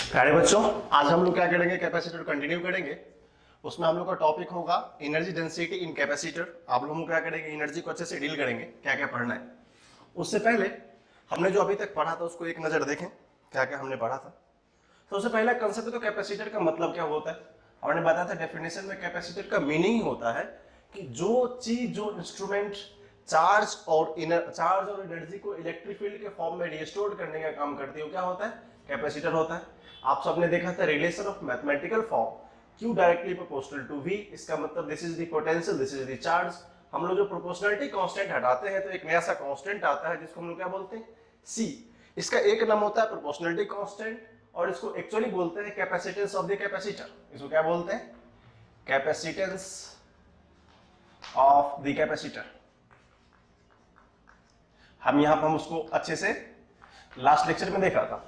प्यारे बच्चों, आज हम लोग क्या करेंगे, कैपेसिटर कंटिन्यू करेंगे। उसमें हम लोग का टॉपिक होगा एनर्जी डेंसिटी इन कैपेसिटर। आप लोग क्या करेंगे, एनर्जी को अच्छे से डील करेंगे, क्या क्या पढ़ना है। उससे पहले हमने जो अभी तक पढ़ा था उसको एक नजर देखें, क्या क्या हमने पढ़ा था। सबसे पहला कंसेप्ट तो कैपेसिटर का मतलब क्या होता है हमने बताया था। डेफिनेशन में कैपेसिटर का मीनिंग होता है कि जो चीज, जो इंस्ट्रूमेंट चार्ज और एनर्जी को इलेक्ट्रिक फील्ड के फॉर्म में रिस्टोर करने का काम करती है, क्या होता है, कैपेसिटर होता है। आप सबने देखा था relation of mathematical form Q directly proportional to V, इसका मतलब this is the potential, this is the charge. हम लोग जो प्रोपोर्शनलिटी कांस्टेंट हटाते हैं तो एक नया सा कांस्टेंट आता है जिसको हम लोग क्या बोलते हैं, C। इसका एक नाम होता है प्रोपोर्शनलिटी कांस्टेंट और इसको एक्चुअली बोलते हैं कैपेसिटेंस ऑफ द कैपेसिटर। इसको क्या बोलते हैं, कैपेसिटेंस ऑफ द कैपेसिटर। हम उसको अच्छे से लास्ट लेक्चर में देखा था।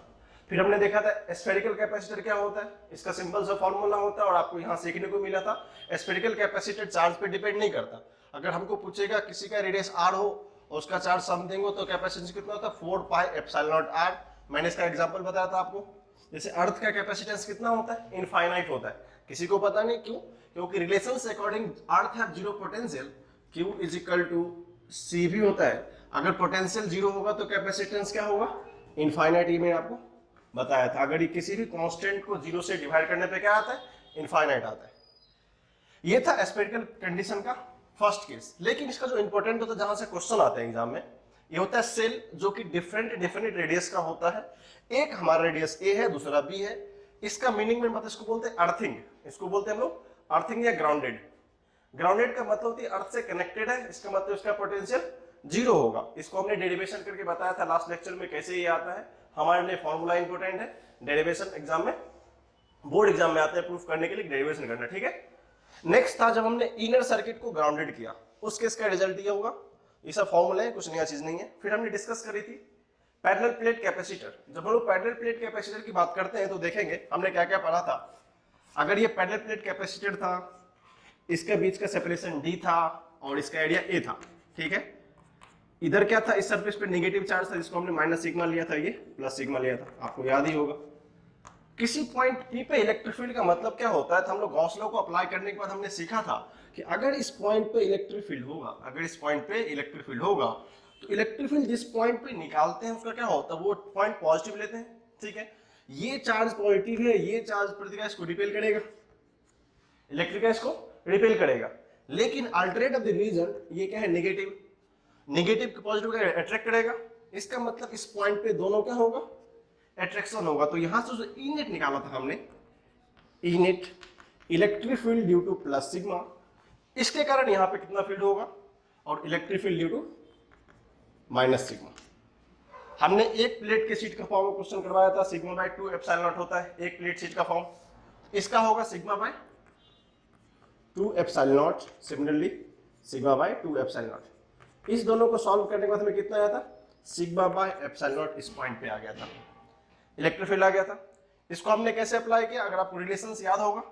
फिर हमने देखा था स्फेरिकल कैपेसिटर क्या होता है, इसका सिंपल सा फॉर्मूला होता है और आपको यहां सीखने को मिला था स्फेरिकल कैपेसिटर चार्ज पे डिपेंड नहीं करता। अगर हमको पूछेगा किसी का रेडियस r हो और उसका चार्ज समथिंग हो तो कैपेसिटेंस कितना होता है, 4 पाई एप्सिलॉन नॉट r। मैंने इसका एग्जांपल बताया था आपको। जैसे अर्थ का कैपेसिटेंस कितना होता है, इनफाइनाइट होता है, किसी को पता नहीं क्यों, क्योंकि रिलेशन से according earth have zero potential, q is equal to c भी होता है। अगर पोटेंशियल जीरो होगा तो कैपेसिटेंस क्या होगा, इनफाइनाइट। ये मैंने आपको बताया था। अगर ये किसी भी कांस्टेंट को जीरो से डिवाइड करने पे क्या आता है, इनफाइनाइट आता है। ये था स्फेरिकल कंडीशन का फर्स्ट केस। लेकिन इसका जो इंपॉर्टेंट होता है, जहां से क्वेश्चन आते हैं एग्जाम में, ये होता है सेल, जो कि डिफरेंट डिफरेंट रेडियस का होता है। एक हमारा रेडियस ए है, दूसरा बी है। इसका मीनिंग में मतलब इसको बोलते हैं अर्थिंग, इसको बोलते हैं हम लोग अर्थिंग या ग्राउंडेड। ग्राउंडेड का मतलब होती है अर्थ से कनेक्टेड है, इसका मतलब इसका पोटेंशियल जीरो होगा। इसको हमने डेरिवेशन करके बताया था लास्ट लेक्चर में कैसे ये आता है। हमारे लिए फॉर्मूला इंपॉर्टेंट है, डेरिवेशन एग्जाम में, बोर्ड एग्जाम में आते हैं प्रूफ करने के लिए डेरिवेशन करना, ठीक है। नेक्स्ट था जब हमने इनर सर्किट को ग्राउंडेड किया, उस केस का रिजल्ट ये होगा। ये सब फॉर्मूला है, कुछ नया चीज नहीं है। फिर हमने डिस्कस करी थी पैरेलल प्लेट कैपेसिटर। जब हम लोग पैरेलल प्लेट कैपेसिटर की बात करते हैं तो देखेंगे हमने क्या क्या पढ़ा था। अगर ये पैरेलल प्लेट कैपेसिटर था, इसके बीच का सेपरेशन d था और इसका एरिया a था, ठीक है। इधर क्या था, इस सरफेस पे नेगेटिव चार्ज था जिसको हमने माइनस सिग्मा लिया था, ये प्लस सिग्मा लिया था, आपको याद ही होगा। किसी पॉइंट P पे इलेक्ट्रिक फील्ड का मतलब क्या होता है, तो हम लोग गॉस लॉ को अप्लाई करने के बाद हमने सीखा था कि अगर इस पॉइंट पे इलेक्ट्रिक फील्ड होगा, अगर इस पॉइंट पे इलेक्ट्रिक फील्ड होगा तो इलेक्ट्रिक फील्ड जिस पॉइंट पे निकालते हैं उसका क्या होता है, वो पॉइंट पॉजिटिव लेते हैं, ठीक है। ये चार्ज पॉजिटिव है, ये चार्ज प्रतिक्रिया इसको रिपेल करेगा, इलेक्ट्रिक इसको रिपेल करेगा। लेकिन अल्टरनेट ऑफ द रीजन ये क्या है, नेगेटिव, नेगेटिव पॉजिटिव का अट्रैक्ट करेगा। इसका मतलब इस पॉइंट पे दोनों क्या होगा, अट्रैक्शन होगा। तो यहां से जो ई नेट निकाला था हमने, E net electric field due to plus sigma, इसके कारण यहां पे कितना फील्ड होगा, और electric field due to minus sigma. हमने एक प्लेट के शीट का फॉर्म में क्वेश्चन करवाया था, सिग्मा बाय 2 एप्सिलॉन नॉट होता है एक प्लेट शीट का फॉर्म, इसका होगा sigma bye 2 epsilon not, similarly sigma bye 2 epsilon not. इस दोनों को सॉल्व करने के बाद हमें कितना आया था, सिग्मा बाय एप्सिलॉन नॉट इस पॉइंट पे आ गया था, इलेक्ट्रिक फील्ड आ गया था। इसको हमने कैसे अप्लाई किया, अगर आपको रिलेशंस याद होगा,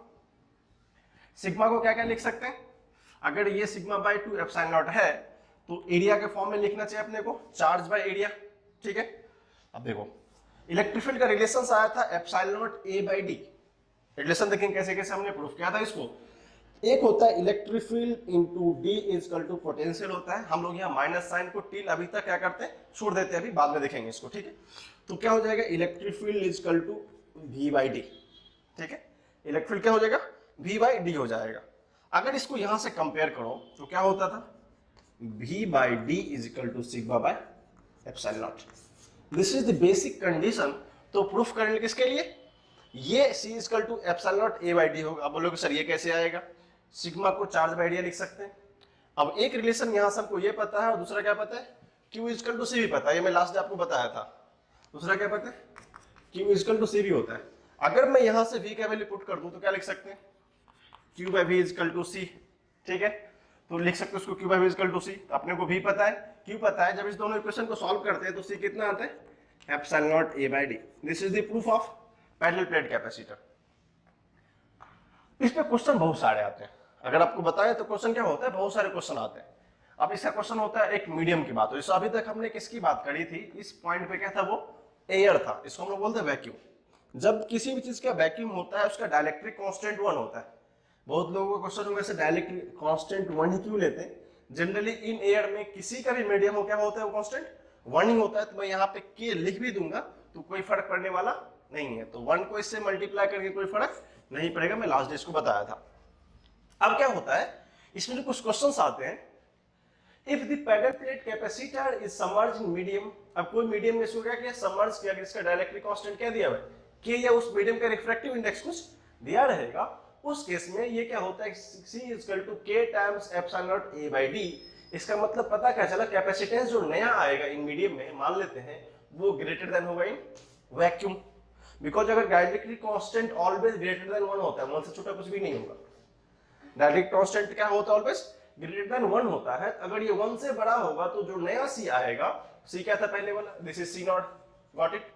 सिग्मा को क्या क्या लिख सकते हैं, अगर ये सिग्मा बाय 2 एप्सिलॉन नॉट है तो एरिया के फॉर्म में लिखना चाहिए अपने को, चार्ज बाय एरिया, ठीक है। अब देखो इलेक्ट्रिक फील्ड का रिलेशंस आया था epsilon not A by D. Relation देखेंगे कैसे कैसे हमने प्रूफ किया था इसको। एक होता है electric field into D is equal to potential होता है। हम लोग यहाँ माइनस साइन को टिल अभी तक क्या करते हैं, छोड़ देते हैं, अभी बाद में देखेंगे इसको, ठीक है। तो क्या हो जाएगा, electric field is equal to V by D, ठीक है। इलेक्ट्रिक फील्ड क्या हो जाएगा, वी बाई डी हो जाएगा। अगर इसको यहां से कंपेयर करो तो क्या होता था, V by D is equal to sigma by epsilon not. This is the basic condition. तो प्रूफ करने किसके लिए, ये C is equal to epsilon not A by D होगा। अब बोलोगे सर ये कैसे आएगा, सिग्मा को चार्ज बाय एरिया लिख सकते हैं। अब एक रिलेशन यहां से हमको ये पता है और दूसरा क्या पता है, Q इज इक्वल टू सी भी पता है, ये मैं लास्ट डे आपको बताया था। दूसरा क्या पता है, Q इज इक्वल टू सी भी होता है। अगर मैं यहां से V का वैल्यू पुट कर दूं तो क्या लिख सकते हैं, Q by V is equal to C, ठीक है। तो लिख सकते हो उसको Q by V is equal to C. अपने को V पता है, Q पता है। जब इस दोनों इक्वेशन को सॉल्व करते हैं तो C कितना आता है, epsilon not A by D। This is the proof of parallel plate capacitor. इस पे क्वेश्चन बहुत सारे आते हैं, अगर आपको बताएं तो क्वेश्चन क्या होता है, बहुत सारे क्वेश्चन आते हैं। अब इसका क्वेश्चन होता है एक मीडियम की बात। तो अभी तक हमने किसकी बात करी थी, इस पॉइंट पे क्या था, वो एयर था, इसको हम लोग बोलते हैं वैक्यूम। जब किसी भी चीज का वैक्यूम होता है उसका डाइलेक्ट्रिक कांस्टेंट 1 होता है। बहुत लोगों का क्वेश्चन होगा, सर डाइलेक्ट्रिक कांस्टेंट 1 ही क्यों लेते हैं? जनरली इन एयर में किसी का भी मीडियम हो क्या होता है, वो कांस्टेंट 1 ही होता है। तो मैं यहाँ पे के लिख भी दूंगा तो कोई फर्क पड़ने वाला नहीं है। तो 1 को इससे मल्टीप्लाई करके कोई फर्क नहीं पड़ेगा, मैं लास्ट डे इसको बताया था। अब क्या होता है, इसमें जो कुछ क्वेश्चंस आते हैं, if the parallel plate capacitor is submerged in medium, अब कोई मीडियम में इसको क्या किया, सबमर्ज किया, इसका डाइलेक्ट्रिक कांस्टेंट क्या दिया हुआ है कि या उस मीडियम का रिफ्रैक्टिव इंडेक्स कुछ दिया रहेगा, उस केस में ये क्या होता है, C equal to K times epsilon not A by D। इसका मतलब पता क्या चला, कैपेसिटेंस जो नया आएगा इन मीडियम में, मान लेते हैं वो ग्रेटर देन होगा इन वैक्यूम, बिकॉज अगर dielectric constant always greater than 1 होता है, 1 से छोटा कुछ भी नहीं होगा। डाइलेक्ट्रिक कांस्टेंट क्या होता है, ऑलवेज ग्रेटर देन 1 होता है। अगर ये 1 से बड़ा होगा तो जो नया C आएगा, C क्या था पहले वाला, this is C not, got it.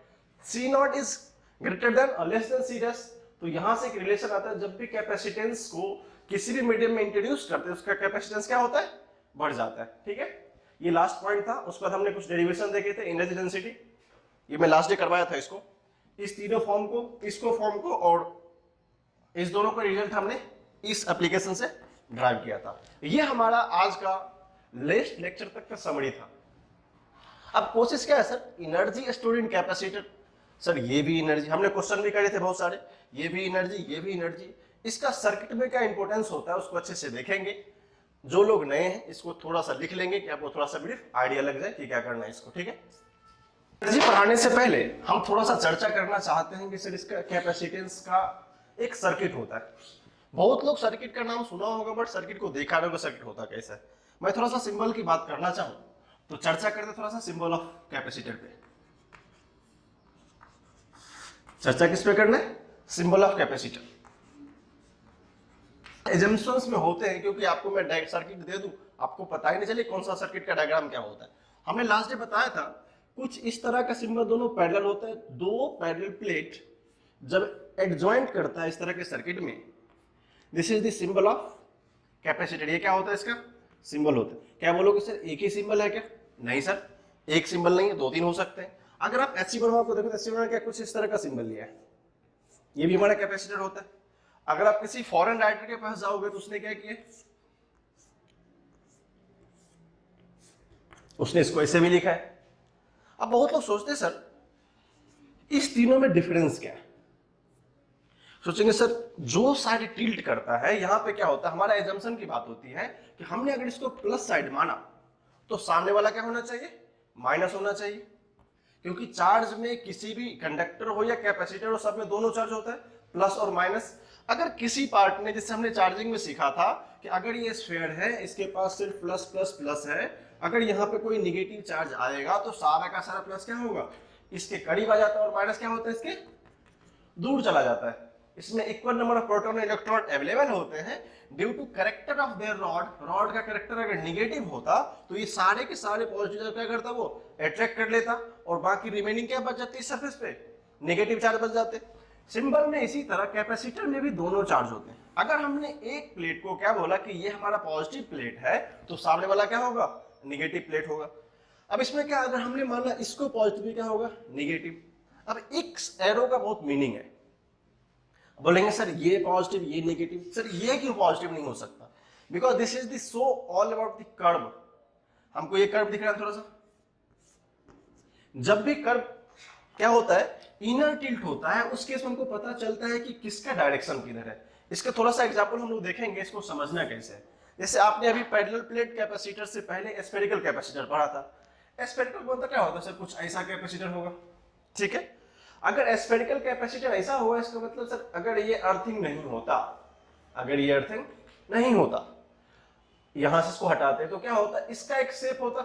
C not is greater then और लेस देन C डैश। तो यहां से एक रिलेशन आता है, जब भी कैपेसिटेंस को किसी भी मीडियम में इंट्रोड्यूस करते हैं उसका कैपेसिटेंस क्या होता है, बढ़ जाता है। ठीक है, ये लास्ट पॉइंट था। उसके बाद हमने कुछ डेरिवेशन देखे थे, एनर्जी डेंसिटी, ये मैं लास्ट डे करवाया था इसको, इस तीनों फॉर्म को, इसको फॉर्म को और इस दोनों का रिजल्ट हमने इस एप्लीकेशन से ड्राइव किया था। ये हमारा आज का लेस्ट लेक्चर तक का समरी था। अब कोशिश क्या है sir, energy stored in capacitor, sir ये भी एनर्जी, हमने क्वेश्चन भी करे थे बहुत सारे, ये भी एनर्जी, ये भी एनर्जी, इसका सर्किट में क्या इंपॉर्टेंस होता है उसको अच्छे से देखेंगे। जो लोग नए हैं इसको थोड़ा सा लिख लेंगे कि आपको थोड़ा सा ब्रीफ आइडिया लग जाए कि क्या करना है इसको। ठीक है, एनर्जी पढ़ाने से पहले हम थोड़ा सा चर्चा करना चाहते हैं कि सर इसका कैपेसिटेंस का एक सर्किट होता है। बहुत लोग सर्किट का नाम सुना होगा बट सर्किट को देखा नहीं होगा सर्किट होता कैसा है। मैं थोड़ा सा सिंबल की बात करना चाहूँ तो चर्चा करते थोड़ा सा सिंबल ऑफ कैपेसिटर पे। चर्चा किस पे करना है, सिंबल ऑफ कैपेसिटर। एजम्पशंस में होते हैं क्योंकि आपको मैं डायरेक्ट सर्किट दे दूं, आपको पता ही नहीं चले कौन सा सर्किट का डायग्राम क्या होता है। हमने लास्ट डे बताया था कुछ इस तरह का सिंबल, दोनों पैरेलल होता है, दो पैरेलल प्लेट जब एडजॉइंट करता है इस तरह के सर्किट में, this is the symbol of capacitor. ये क्या होता है, इसका सिंबल होता है। क्या बोलोगे सर एक ही सिंबल है क्या? नहीं सर, एक सिंबल नहीं है, दो तीन हो सकते हैं। अगर आप एचसी बनवा को देखो तो एचसी बनवा क्या कुछ इस तरह का सिंबल लिया है, ये भी हमारा कैपेसिटर होता है। अगर आप किसी फॉरेन राइटर के पास जाओगे तो उसने क्या किया, उसने इसको ऐसे भी लिखा है। अब बहुत लोग सोचते हैं सर इस तीनों में डिफरेंस क्या है, सोचेंगे सर जो साइड टिल्ट करता है, यहां पे क्या होता है, हमारा एजम्पशन की बात होती है कि हमने अगर इसको प्लस साइड माना तो सामने वाला क्या होना चाहिए, माइनस होना चाहिए, क्योंकि चार्ज में किसी भी कंडक्टर हो या कैपेसिटर हो सब में दोनों चार्ज होता है, प्लस और माइनस। अगर किसी पार्ट ने, जैसे हमने चार्जिंग में सीखा था कि अगर ये स्फीयर है इसके पास सिर्फ प्लस प्लस प्लस है, अगर यहाँ पे कोई निगेटिव चार्ज आएगा तो सारा का सारा प्लस क्या होगा, इसके करीब आ जाता है, और माइनस क्या होता है, इसके दूर चला जाता है। इसमें इक्वल नंबर ऑफ प्रोटॉन और इलेक्ट्रॉन अवेलेबल होते हैं due to character of their rod. Rod का कैरेक्टर अगर निगेटिव होता तो ये सारे के सारे पॉजिटिव क्या करता, वो अट्रैक्ट कर लेता, और बाकी रिमेनिंग क्या बच जाती है सरफेस पे, नेगेटिव चार्ज बच जाते। सिंबल में इसी तरह कैपेसिटर में भी दोनों चार्ज होते हैं। अगर हमने एक प्लेट को क्या बोला कि ये हमारा पॉजिटिव प्लेट है तो सामने वाला क्या होगा, निगेटिव प्लेट होगा। अब इसमें क्या, अगर हमने माना इसको पॉजिटिव क्या होगा, निगेटिव। अब इस एरो का बहुत मीनिंग है, बोलेंगे सर ये पॉजिटिव ये नेगेटिव, सर ये क्यों पॉजिटिव नहीं हो सकता, because this is the so all about the curve. हमको ये कर्व दिख रहा है थोड़ा सा, जब भी कर्व क्या होता है, इनर टिल्ट होता है, उस केस में हमको पता चलता है कि किसका डायरेक्शन किधर है। इसका थोड़ा सा एग्जांपल हम लोग देखेंगे, इसको समझना कैसे है। जैसे आपने अभी पैरेलल प्लेट कैपेसिटर से पहले स्फेरिकल कैपेसिटर पढ़ा था। स्फेरिकल बोलता क्या होता है सर, कुछ ऐसा कैपेसिटर होगा, ठीक है। अगर स्फेरिकल कैपेसिटर ऐसा होगा, इसका मतलब सर अगर ये अर्थिंग नहीं होता, अगर ये अर्थिंग नहीं होता, यहां से इसको हटाते तो क्या होता, इसका एक शेप होता,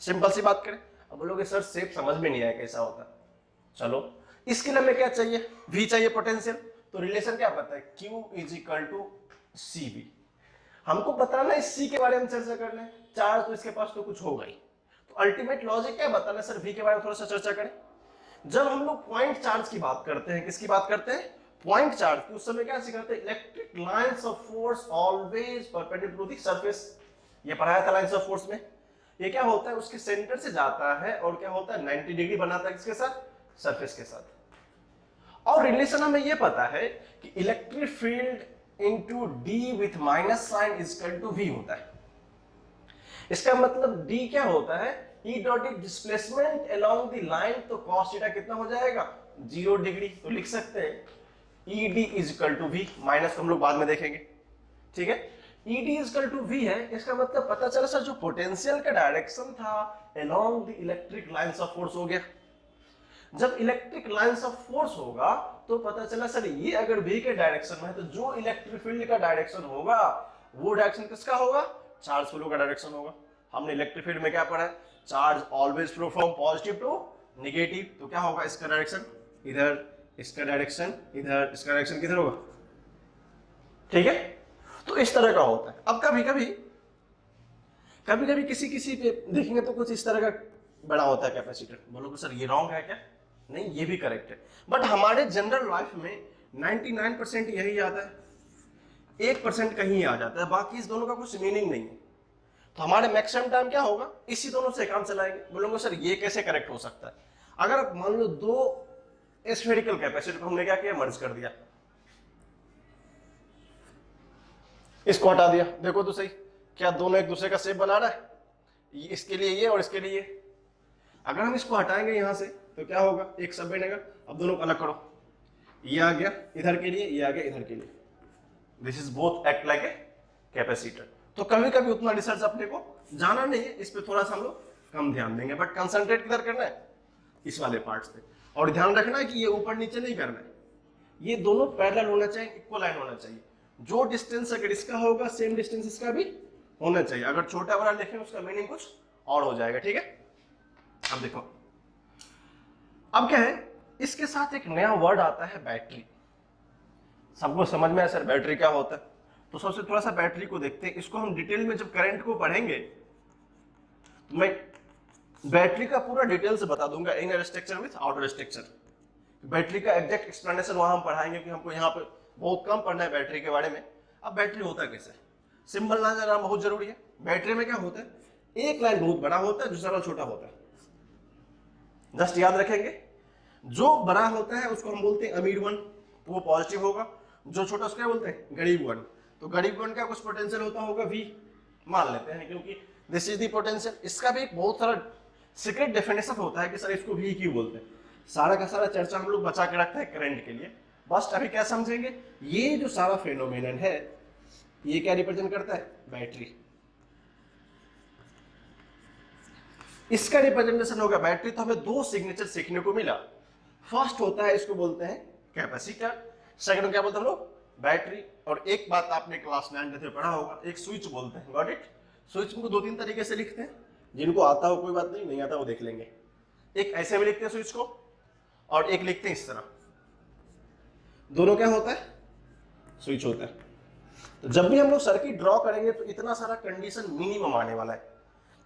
सिंपल सी बात करें। अब बोलोगे सर शेप समझ में नहीं आया कैसा होता, चलो इसके लिए हमें क्या चाहिए, V चाहिए पोटेंशियल। तो रिलेशन क्या पता है, Q is equal to CV। हमको बताना है C के बारे में चर्चा करना है, चार्ज तो इसके पास तो कुछ होगा ही, तो अल्टीमेट लॉजिक क्या बताना है सर, V के बारे में थोड़ा सा चर्चा करें। जब हम लोग पॉइंट चार्ज की बात करते हैं, किसकी बात करते हैं, पॉइंट चार्ज की, उस समय क्या सिखाते हैं, electric lines of force always perpendicular to the surface. ये पढ़ाया था लाइंस ऑफ फोर्स में। ये क्या होता है, उसके सेंटर से जाता है और क्या होता है 90 डिग्री बनाता है किसके साथ, सरफेस के साथ। और रिलेशन हमें ये पता है कि electric field into D with minus sign equal to V होता है। इसका मतलब डी क्या होता है, E dot D displacement along the line, तो cos थीटा कितना हो जाएगा 0 डिग्री। तो लिख सकते हैं E D is equal to V, minus हम लोग बाद में देखेंगे, ठीक है। E D is equal to V है, इसका मतलब पता चला सर जो पोटेंशियल का डायरेक्शन था along the electric lines of force हो गया। जब इलेक्ट्रिक लाइंस ऑफ फोर्स होगा तो पता चला सर ये अगर v के डायरेक्शन में है तो जो इलेक्ट्रिक फील्ड का डायरेक्शन होगा वो डायरेक्शन किसका होगा, चार्ज फ्लो का डायरेक्शन होगा। हमने इलेक्ट्रिक फील्ड में क्या पढ़ा है, charge always flow from positive to negative. तो क्या होगा, इसका डायरेक्शन इधर, इसका डायरेक्शन इधर, इसका डायरेक्शन किधर होगा, ठीक है। तो इस तरह का होता है। अब कभी कभी किसी पे देखेंगे तो कुछ इस तरह का बड़ा होता है कैपेसिटर, बोलोगे सर ये रॉन्ग है क्या, नहीं ये भी करेक्ट है। बट हमारे जनरल लाइफ में 99% यही आता है, 1% कहीं आ जाता है, बाकी इस दोनों का कुछ मीनिंग नहीं है। तो हमारे मैक्सिमम टाइम क्या होगा, इसी दोनों से काम चलाएंगे। बोलोगे सर ये कैसे करेक्ट हो सकता है। अगर आप मान लो दो स्फेरिकल कैपेसिटर को हमने क्या किया, मर्ज कर दिया, इसको हटा दिया, देखो तो सही क्या दोनों एक दूसरे का शेप बना रहा है, इसके लिए ये और इसके लिए ये। अगर हम इसको हटाएंगे यहां से तो क्या होगा, एक सब बनेगा। अब दोनों को अलग करो, ये आ गया इधर के लिए, ये आ गया इधर के लिए, this is both act like a capacitor. तो कभी कभी उतना रिसर्च अपने को जाना नहीं है, इस पे थोड़ा सा हम लोग कम ध्यान देंगे, बट कंसंट्रेट किधर करना है, इस वाले पार्ट्स पे। और ध्यान रखना है कि ये ऊपर नीचे नहीं करना है, ये दोनों पैरेलल होना चाहिए, इक्वल लाइन होना चाहिए। जो डिस्टेंस अगर इसका होगा सेम डिस्टेंस इसका भी होना चाहिए। अगर छोटा बड़ा लिखें उसका मीनिंग कुछ और हो जाएगा, ठीक है। अब देखो, अब क्या है, इसके साथ एक नया वर्ड आता है बैटरी। सबको समझ में आया सर बैटरी क्या होता है, तो सबसे थोड़ा सा बैटरी को देखते हैं। इसको हम डिटेल में जब करंट को पढ़ेंगे तो मैं बैटरी का पूरा डिटेल से बता दूंगा, inner structure with outer structure. Battery का एग्जैक्ट एक्सप्लेनेशन वहां हम पढ़ाएंगे कि हमको यहाँ पे बहुत कम पढ़ना है बैटरी के बारे में। अब बैटरी होता कैसे, सिंबल ना जाना बहुत जरूरी है। बैटरी में क्या होता है, एक लाइन बहुत बड़ा होता है, दूसरा लाइन छोटा होता है। जस्ट याद रखेंगे, जो बड़ा होता है उसको हम बोलते हैं अमीर वन, वो पॉजिटिव होगा। जो छोटा उसको क्या बोलते हैं, गरीब वन। तो गरीब वन का कुछ पोटेंशियल होता होगा v, मान लेते हैं, क्योंकि दिस इज द पोटेंशियल। इसका भी एक बहुत सारा सीक्रेट डेफिनेशन होता है कि सर इसको v क्यों बोलते हैं। सारा का सारा चर्चा हम लोग बचा के रखते हैं करंट के लिए। बस अभी क्या समझेंगे, ये जो सारा फेनोमेनन है ये क्या रिप्रेजेंट करता है, बैटरी। इसका रिप्रेजेंटेशन होगा बैटरी। तो हमें दो सिग्नेचर सीखने को मिला। फर्स्ट होता है, इसको बोलते हैं कैपेसिटर, सेकंड क्या बोलते हैं हम लोग, बैटरी। और एक बात आपने क्लास 9 में पढ़ा होगा, एक स्विच बोलते हैं, गॉट इट। स्विच को दो तीन तरीके से लिखते हैं, जिनको आता हो कोई बात नहीं, नहीं आता वो देख लेंगे। एक ऐसे भी लिखते हैं स्विच को, और एक लिखते हैं इस तरह। दोनों क्या होता है, स्विच होता है। तो जब भी हम लोग सर्किट ड्रॉ करेंगे तो इतना सारा कंडीशन मिनिमम आने वाला है।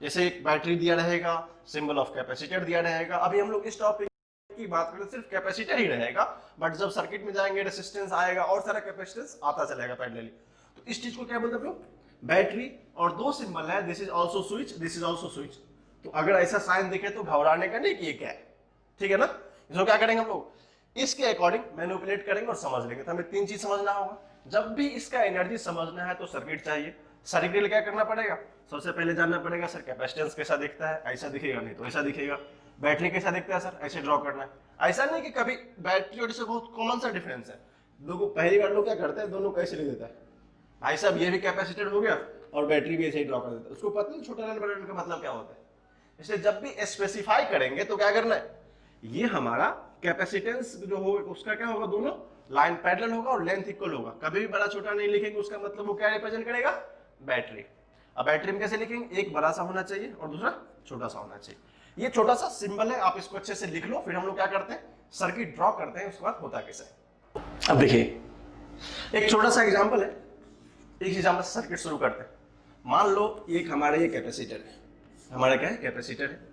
जैसे एक बैटरी दिया रहेगा, सिंबल ऑफ कैपेसिटर दिया रहेगा। अभी हम लोग इस टॉपिक की बात करें सिर्फ कैपेसिटर ही रहेगा, बट जब सर्किट में जाएंगे रेसिस्टेंस आएगा और सारा कैपेसिटेंस आता चलेगा पैरेलली। तो इस चीज को क्या बोलते हैं, बैटरी। और दो सिंबल है, this is also switch, this is also switch. तो अगर ऐसा साइन दिखे तो घबराने का नहीं कि ये क्या है, ठीक है ना। इसको क्या करेंगे हम लोग, इसके अकॉर्डिंग मैनिपुलेट करेंगे और समझ लेंगे। तो हमें तीन चीज समझना होगा। जब भी इसका एनर्जी समझना है तो सर्किट चाहिए। सर्किट के लिए क्या करना पड़ेगा, सबसे पहले जानना पड़ेगा सर कैपेसिटेंस कैसा दिखता है, ऐसा दिखेगा, नहीं तो ऐसा दिखेगा। बैटरी कैसा दिखता है सर, ऐसे ड्रॉ करना है। ऐसा नहीं कि कभी बैटरी और इससे बहुत कॉमन सा डिफरेंस है। लोगों पहली बार लोग क्या करते हैं, दोनों कैसे लिख देता है, भाई साहब ये भी कैपेसिटर हो गया और बैटरी भी ऐसे ही ड्रॉ कर देता है। उसको पता नहीं छोटा लाइन बड़ा लाइन का मतलब क्या होता है। इसलिए जब भी स्पेसिफाई करेंगे तो क्या करना है, ये हमारा कैपेसिटेंस जो होगा उसका क्या होगा, दोनों लाइन पैरेलल होगा और लेंथ इक्वल होगा। कभी भी बड़ा छोटा नहीं लिखेंगे, उसका मतलब वो क्या रिप्रेजेंट करेगा, बैटरी। अब बैटरी में कैसे लिखेंगे, एक बड़ा सा होना चाहिए और दूसरा छोटा सा होना चाहिए। ये छोटा सा सिंबल है, आप इसको अच्छे से लिख लो। फिर हम लोग क्या करते हैं, सर्किट ड्रॉ करते हैं, उसके बाद होता कैसे। अब देखिए एक छोटा सा एग्जांपल है, एक एग्जांपल से सर्किट शुरू करते हैं। मान लो एक हमारा ये कैपेसिटर है, हमारा क्या है, कैपेसिटर है।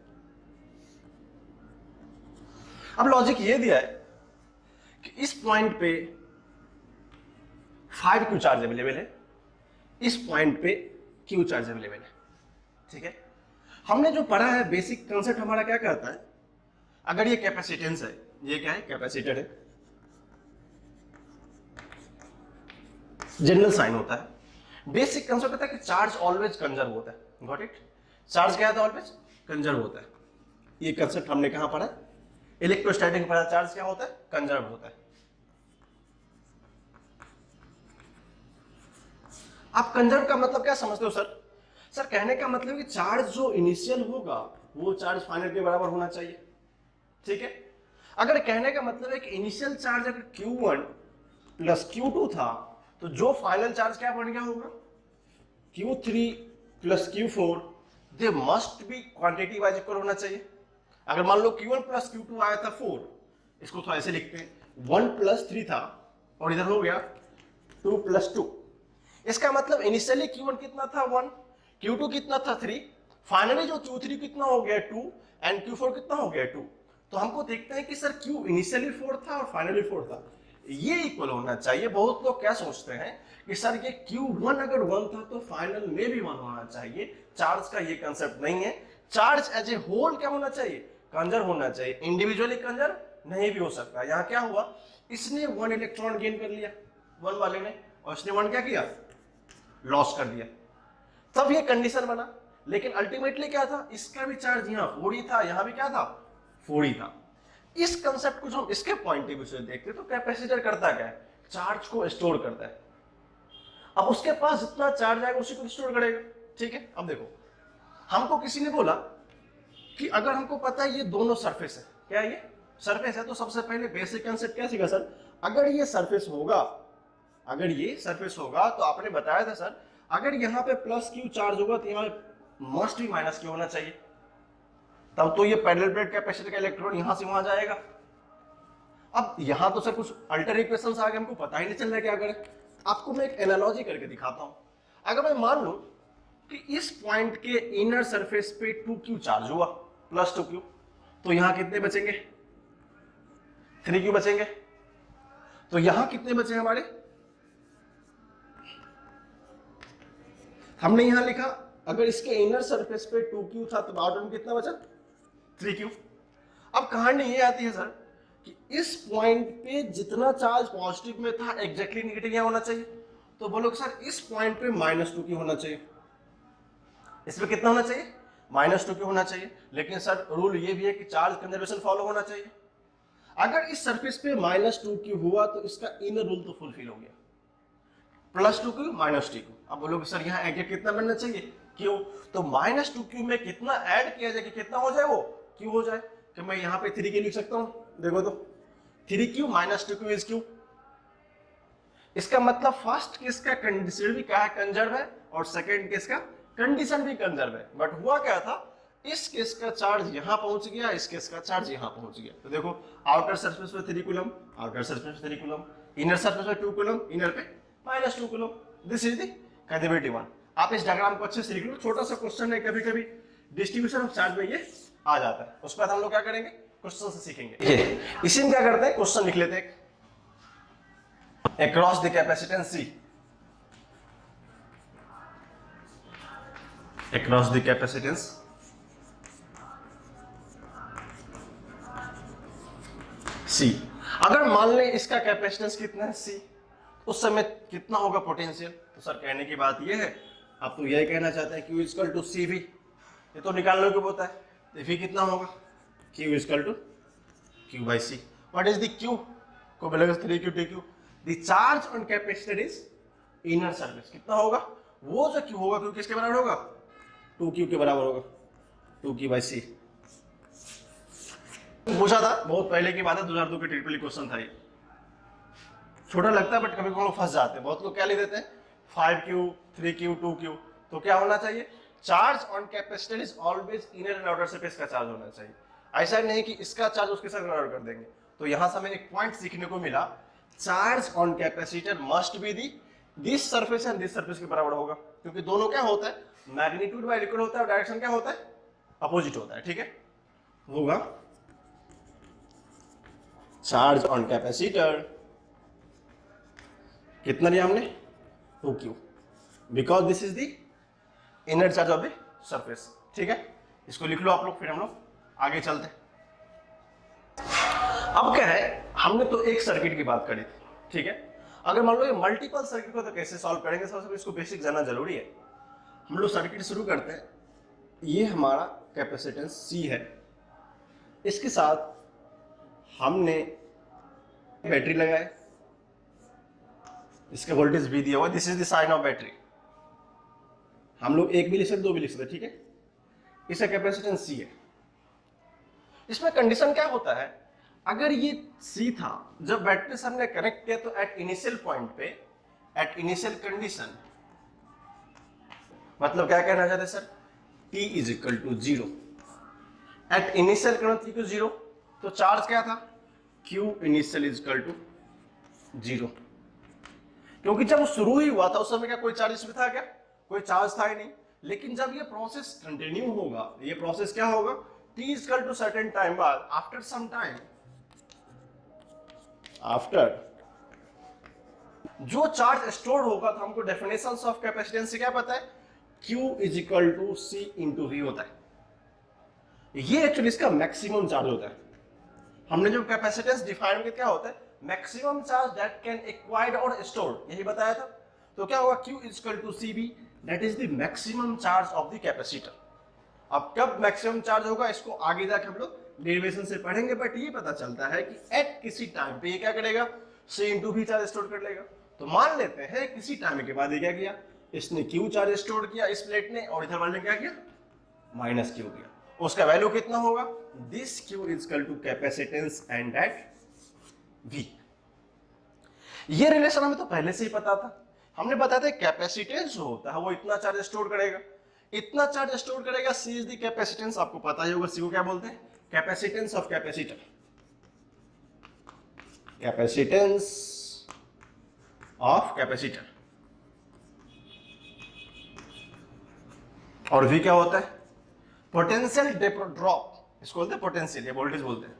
अब लॉजिक ये दिया है कि इस पॉइंट पे 5Q चार्ज अवेलेबल है, इस पॉइंट पे Q चार्ज अवेलेबल है, ठीक है। हमने जो पढ़ा है बेसिक कंसेप्ट हमारा क्या कहता है, अगर ये कैपेसिटेंस है, ये क्या है, कैपेसिटर है, जनरल साइन होता है। बेसिक कंसेप्ट होता है कि चार्ज ऑलवेज कंजर्व होता है। Got it? चार्ज क्या होता है? ऑलवेज कंजर्व होता है। ये कंसेप्ट हमने कहां पढ़ा? इलेक्ट्रोस्टैटिक में पढ़ा। चार्ज क्या होता है? कंजर्व होता है। आप कंजर्व का मतलब क्या समझते हो सर? सर कहने का मतलब कि चार्ज जो इनिशियल होगा वो चार्ज फाइनल के बराबर होना चाहिए। ठीक है? अगर कहने का मतलब है कि इनिशियल चार्ज अगर Q1 प्लस Q2 था तो जो फाइनल चार्ज क्या बन गया होगा? Q3 plus Q4, they must be quantity wise equal होना चाहिए। अगर मान लो Q1 प्लस Q2 आया था 4, इसको तो ऐसे लिखते हैं 1 प्लस 3 था और इधर हो गया 2 प्लस 2। इसका मतलब इनिशियली Q1 कितना था? 1, Q2 कितना था? 3, फाइनली जो Q3 कितना हो गया? 2 एंड Q4 कितना हो गया? 2। तो हमको देखते हैं कि सर Q इनिशियली 4 था और फाइनली 4 था, ये इक्वल होना चाहिए। बहुत लोग क्या सोचते हैं कि सर ये Q1 अगर 1 था तो फाइनल में भी 1 होना चाहिए। चार्ज का ये कंसेप्ट नहीं है। चार्ज एज ए होल क्या होना चाहिए? कंजर्व होना चाहिए। इंडिविजुअली कंजर्व नहीं भी हो सकता। यहां क्या हुआ? इसने 1 इलेक्ट्रॉन गेन कर लिया 1 वाले ने, और इसने 1 क्या किया? लॉस कर दिया। तब ये कंडीशन बना। लेकिन अल्टीमेटली क्या था? इसका भी चार्ज यहां 4 ही था, यहां भी क्या था? 4 ही था। इस कंसेप्ट को जो हम इसके पॉइंट ऑफ व्यू से देखते तो कैपेसिटर करता क्या है? चार्ज को स्टोर करता है। अब उसके पास जितना चार्ज आएगा उसी को स्टोर करेगा। ठीक है? अब देखो, हमको किसी ने बोला कि अगर हमको पता है ये दोनों सरफेस है, क्या ये सरफेस है, तो सबसे पहले बेसिक कंसेप्ट क्या सीखा सर? अगर ये सरफेस होगा, अगर ये सरफेस होगा तो आपने बताया था सर अगर यहां पे प्लस क्यू चार्ज होगा तो यहां मस्ट भी माइनस क्यू होना चाहिए, तब तो ये पैरेलल प्लेट कैपेसिटर का इलेक्ट्रॉन यहां से वहां जाएगा। अब यहां तो सर कुछ अल्टर इक्वेशंस आ गए, हमको पता ही नहीं चल रहा क्या करें। आपको मैं एक एनालॉजी करके दिखाता हूं। अगर मैं मान लूं कि इस पॉइंट के इनर सरफेस पे 2q चार्ज हुआ प्लस 2q, तो यहां कितने बचेंगे? 3q बचेंगे। तो यहां कितने बचे हमारे? हमने यहां लिखा अगर इसके इनर सरफेस पे 2q था तो आउटर में कितना बचा? 3q। अब कहानी ये आती है सर कि इस पॉइंट पे जितना चार्ज पॉजिटिव में था एग्जैक्टली नेगेटिव यहां होना चाहिए। तो बोलो सर इस पॉइंट पे -2q होना चाहिए, इसमें कितना होना चाहिए? -2q होना चाहिए। लेकिन सर रूल ये भी है कि चार्ज कंजर्वेशन फॉलो होना चाहिए। अगर इस सरफेस पे -2q हुआ तो इसका इनर रूल तो फुलफिल हो गया, +2q -2q। अब बोलोगे सर यहाँ एग्जैक्ट कितना बनना चाहिए? क्यों? तो -2q में कितना ऐड किया जाए कि कितना हो जाए? वो क्यू हो जाए। कि मैं यहाँ पे 3q लिख सकता हूँ, देखो तो 3q -2q इज q। इसका मतलब फर्स्ट केस का कंडीशन भी क्या है? कंजर्व है, और सेकंड केस का कंडीशन भी कंजर्व है। बट हुआ क्या था? इस केस का चार्ज यहां पहुंच गया, इस केस का चार्ज यहां पहुंच गया। तो देखो आउटर सरफेस पे 3 कूलम, आउटर सरफेस पे 3 कूलम, इनर सरफेस पे 2 कूलम, इनर पे -2 coulomb. This is the conservative one. आप इस डायग्राम को अच्छे से लिख लो। छोटा सा क्वेश्चन है, कभी कभी डिस्ट्रीब्यूशन ऑफ चार्ज में ये आ जाता है। उसके बाद हम लोग क्या करेंगे? क्वेश्चन से सीखेंगे। इसी में क्या करते हैं? क्वेश्चन लिख लेते हैं। across the capacitance C, across the capacitance C, अगर मान लें इसका कैपेसिटेंस कितना है C, उस समय कितना होगा पोटेंशियल? तो सर कहने की बात ये है, आप तो यही कहना चाहते हैं Q इक्वल टू CV, ये तो निकालने को होता है। तो फिर कितना होगा? Q equal to Q by C। What is the Q? को बोलेगा 3Q TQ। The charge on capacitor is inner surface। कितना होगा? वो जो Q होगा Q किसके बराबर होगा? 2Q के बराबर होगा, 2Q बाई C। पूछा था, बहुत पहले की बात है, 2002 के ट्रिपल क्वेश्चन था ये। छोटा लगता है बट कभी कभी लोग फंस जाते हैं। बहुत लोग क्या लिख देते हैं 5Q 3Q 2Q। तो क्या होना चाहिए? Charge on capacitor is always inner and outer surface का चार्ज होना चाहिए। ऐसा नहीं कि इसका चार्ज उसके साथ बराबर कर देंगे। तो यहां से हमें एक पॉइंट सीखने को मिला, charge on capacitor must be the this surface and this surface के बराबर होगा, क्योंकि दोनों क्या होता है? मैग्नीट्यूड बाय इक्वल होता है और डायरेक्शन क्या होता है? अपोजिट होता है। ठीक है? होगा चार्ज ऑन कैपेसिटर कितना लिया हमने? 2Q, because this is the inner charge of the surface. ठीक है? इसको लिख लो आप लोग, फिर हम लोग आगे चलते हैं। अब क्या है, हमने तो एक सर्किट की बात करी थी। ठीक है? अगर मान लो ये मल्टीपल सर्किट को तो कैसे सॉल्व करेंगे, सबसे पहले इसको बेसिक जानना जरूरी है। हम लोग सर्किट शुरू करते हैं। ये हमारा कैपेसिटेंस C है, इसके साथ हमने बैटरी लगाए, इसका वोल्टेज V दिया हुआ, this is the sign of battery. हम लोग एक भी लिख सकते, दो भी लिख सकते, ठीक है। इसका कैपेसिटेंस C है। इसमें कंडीशन क्या होता है, अगर ये C था, जब बैटरी से हमने कनेक्ट किया तो एट इनिशियल पॉइंट पे, एट इनिशियल कंडीशन, मतलब क्या कहना चाहते sir, T is equal to 0। At initial current को 0, तो चार्ज क्या था, Q initial is equal to 0। क्योंकि जब शुरू ही हुआ था उस समय क्या कोई चार्ज इसमें था क्या, कोई चार्ज था ही नहीं। लेकिन जब ये प्रोसेस कंटिन्यू होगा, ये प्रोसेस क्या होगा, T is equal to certain time बाद, आफ्टर सम टाइम, आफ्टर जो चार्ज स्टोर होगा, तो हमको डेफिनेशन ऑफ कैपेसिटेंस से क्या पता है, Q is equal to C into V होता है। ये एक्चुअली इसका मैक्सिमम चार्ज होता है। हमने जो कैपेसिटेंस डिफाइन किया क्या होता है, maximum charge that can acquired और स्टोर्ड, यही बताया था। तो क्या होगा, Q is equal to CB, that is the maximum charge of the capacitor. अब कब मैक्सिमम चार्ज होगा, इसको आगे जाकर हम लोग डेरिवेशन से पढ़ेंगे, बट ये पता चलता है कि एट किसी टाइम पे ये क्या करेगा, C into V charge store कर लेगा। तो मान लेते हैं किसी टाइम के बाद ये क्या किया, इसने Q चार्ज स्टोर किया इस प्लेट ने, और इधर वाले ने क्या किया, माइनस Q किया। उसका वैल्यू कितना होगा, this Q is equal to capacitance and that V। ये रिलेशन हमें तो पहले से ही पता था। हमने बताया था कैपेसिटेंस जो होता है वो इतना चार्ज स्टोर करेगा, इतना चार्ज स्टोर करेगा। C इज द कैपेसिटेंस, आपको पता ही होगा C को क्या बोलते हैं, capacitance of capacitor, capacitance of capacitor. और V क्या होता है, पोटेंशियल ड्रॉप, इसको बोलते हैं पोटेंशियल, या वोल्टेज बोलते हैं।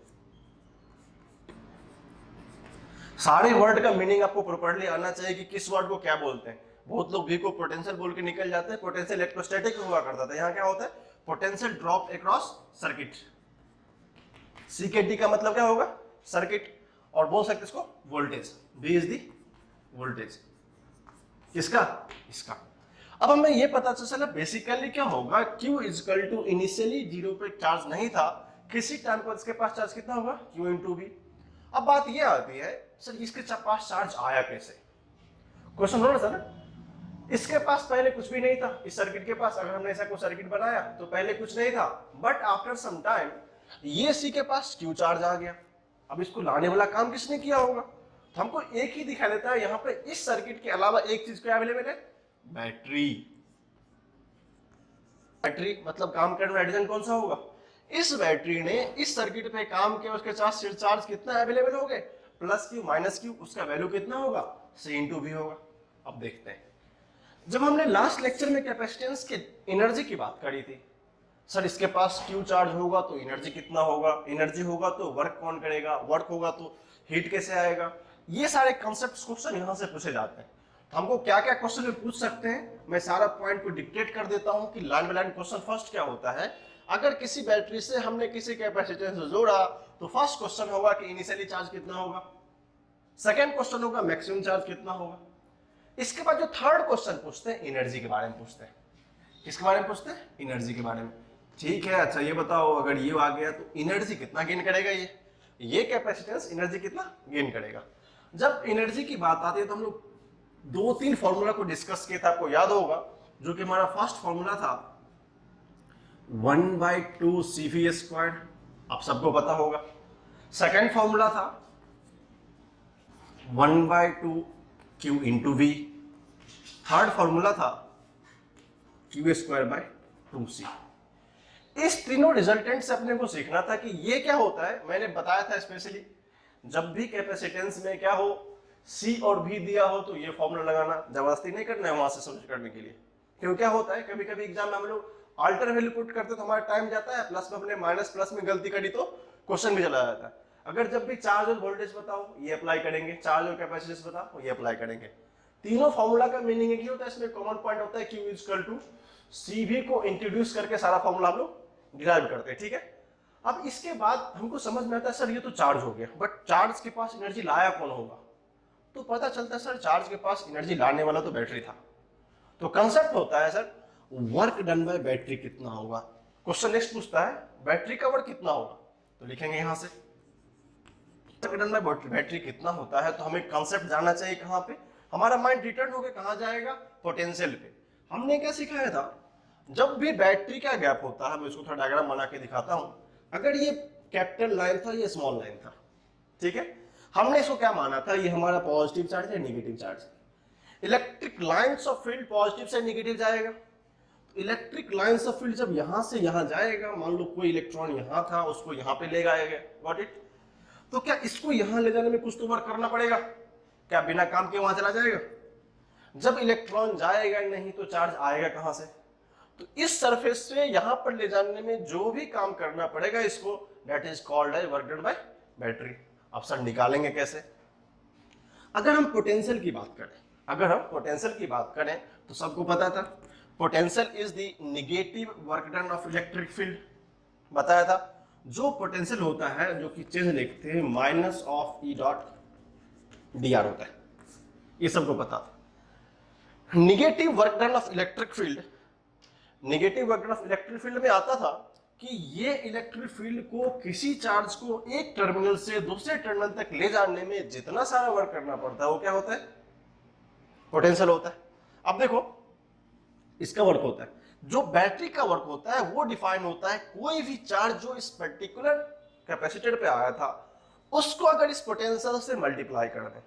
सारे वर्ड का मीनिंग आपको प्रॉपर्ली आना चाहिए कि किस वर्ड को क्या बोलते हैं। बहुत लोग V को पोटेंशियल बोल के निकल जाते हैं, पोटेंशियल इलेक्ट्रोस्टैटिक हुआ करता था, यहाँ क्या होता है, potential drop across circuit. C के D का मतलब क्या होगा, सर्किट, और बोल सकते इसको voltage, V is the voltage, किसका, इसका। अब हमें ये पता चला बेसिकली क्या होगा, Q is equal to initially 0 पे चार्ज नहीं था, किसी टाइम पर इसके पास चार्ज कितना होगा, Q इंटू V। अब बात ये आती है, सर इसके पास चार्ज आया कैसे, क्वेश्चन हो ना सर, इसके पास पहले कुछ भी नहीं था, इस सर्किट के पास अगर हमने ऐसा कोई सर्किट बनाया तो पहले कुछ नहीं था, बट आफ्टर सम टाइम ये C के पास Q चार्ज आ गया। अब इसको लाने वाला काम किसने किया होगा, तो हमको एक ही दिखा देता है यहाँ पे, इस सर्किट के अलावा एक चीज क्या अवेलेबल है, बैटरी। बैटरी मतलब काम करने वाला एडिशन कौन सा होगा, इस बैटरी ने इस सर्किट पे काम किया, उसके साथ चार्ज कितना अवेलेबल हो गए, प्लस Q माइनस Q, उसका वैल्यू कितना होगा, C इंटू V होगा। अब देखते हैं, जब हमने लास्ट लेक्चर में कैपेसिटेंस के एनर्जी की बात करी थी, सर इसके पास Q चार्ज होगा तो एनर्जी कितना होगा, एनर्जी होगा तो वर्क कौन करेगा, वर्क होगा तो हीट कैसे आएगा, ये सारे कॉन्सेप्ट्स क्वेश्चन यहाँ से पूछे जाते हैं। तो हमको क्या क्या क्वेश्चन में पूछ सकते हैं, मैं सारा पॉइंट को डिक्टेट कर देता हूँ कि line by line question. First क्या होता है, अगर किसी बैटरी से हमने किसी कैपेसिटेंस जोड़ा तो फर्स्ट क्वेश्चन होगा कि इनिशियली चार्ज कितना होगा, सेकेंड क्वेश्चन होगा मैक्सिमम चार्ज कितना होगा। इसके बाद जो थर्ड क्वेश्चन पूछते हैं एनर्जी के बारे में पूछते हैं, किसके बारे में पूछते हैं, एनर्जी के बारे में। ठीक है, अच्छा ये बताओ अगर ये आ गया तो एनर्जी कितना गेन करेगा, ये कैपेसिटेंस एनर्जी कितना गेन करेगा। जब एनर्जी की बात आती है तो हम लोग 2-3 फॉर्मूला को डिस्कस किया था, आपको याद होगा, जो कि हमारा फर्स्ट फॉर्मूला था 1/2 CV², आप सबको पता होगा। सेकेंड फॉर्मूला था 1/2 Q into V। Third formula था Q²/2C। इस तीनों रिजल्टेंट से अपने को सीखना था कि ये क्या होता है। मैंने बताया था स्पेशली जब भी कैपेसिटेंस में क्या हो, C और V दिया हो तो ये फॉर्मूला लगाना, जबरदस्ती नहीं करना है वहां से समझ करने के लिए। क्यों क्या होता है, कभी कभी एग्जाम में हम लोग अल्टर वैल्यू पुट करते तो हमारा टाइम जाता है, प्लस में हमने माइनस प्लस में गलती करी तो क्वेश्चन भी चला जाता है। अगर जब भी चार्ज और वोल्टेज बताओ ये अप्लाई करेंगे, चार्ज और कैपेसिटेंस बताओ ये अप्लाई करेंगे। तीनों फॉर्मूला का मीनिंग एक ही होता है, इसमें कॉमन पॉइंट होता है Q इक्वल टू CV को इंट्रोड्यूस करके सारा फॉर्मूला हम लोग डिराइव करते हैं। ठीक है, अब इसके बाद हमको समझ में आता है सर ये तो चार्ज हो गया, बट चार्ज के पास एनर्जी लाया कौन होगा, तो पता चलता है सर चार्ज के पास एनर्जी लाने वाला तो बैटरी था। तो कंसेप्ट होता है sir work done by battery कितना होगा। क्वेश्चन नेक्स्ट पूछता है बैटरी का वर्क कितना होगा, तो लिखेंगे यहां से वर्क डन बाय बैटरी कितना होता है। तो हमें कंसेप्ट जानना चाहिए कहां पे, हमारा माइंड रिटर्न होकर कहां जाएगा, पोटेंशियल पे। हमने क्या सिखाया था, जब भी बैटरी का गैप होता है, मैं इसको थोड़ा डायग्राम बना के दिखाता हूं। अगर ये कैपिटल लाइन था, ये स्मॉल लाइन था, ठीक है, हमने इसको क्या माना था, ये हमारा पॉजिटिव चार्ज है, negative charge. Electric lines of field positive से नेगेटिव जाएगा। तो इलेक्ट्रिक लाइंस ऑफ फील्ड जब यहां से यहां जाएगा, मान लो कोई इलेक्ट्रॉन यहां था, उसको यहां पे ले जाएगा, गॉट इट। तो क्या इसको यहां ले जाने में कुछ तो वर्क करना पड़ेगा, क्या बिना काम के वहां चला जाएगा? जब इलेक्ट्रॉन जाएगा नहीं तो चार्ज आएगा कहां से? तो इस सरफेस से यहां पर ले जाने में जो भी काम करना पड़ेगा इसको, that is called as work done by battery. अब सर निकालेंगे कैसे? अगर हम पोटेंशियल की बात करें, अगर हम पोटेंशियल की बात करें तो सबको पता था potential is the negative work done of electric field, बताया था। जो पोटेंशियल होता है, जो कि चेंज लिखते हैं minus of E dot D R होता है, ये सबको पता था। Negative work done of electric field, negative work done of electric field में आता था कि ये इलेक्ट्रिक फील्ड को किसी चार्ज को एक टर्मिनल से दूसरे टर्मिनल तक ले जाने में जितना सारा वर्क करना पड़ता है वो क्या होता है, पोटेंशियल होता है। अब देखो इसका वर्क होता है, जो बैटरी का वर्क होता है वो डिफाइन होता है कोई भी चार्ज जो इस पर्टिकुलर कैपेसिटर पे आया था उसको अगर इस पोटेंशियल से मल्टीप्लाई कर दें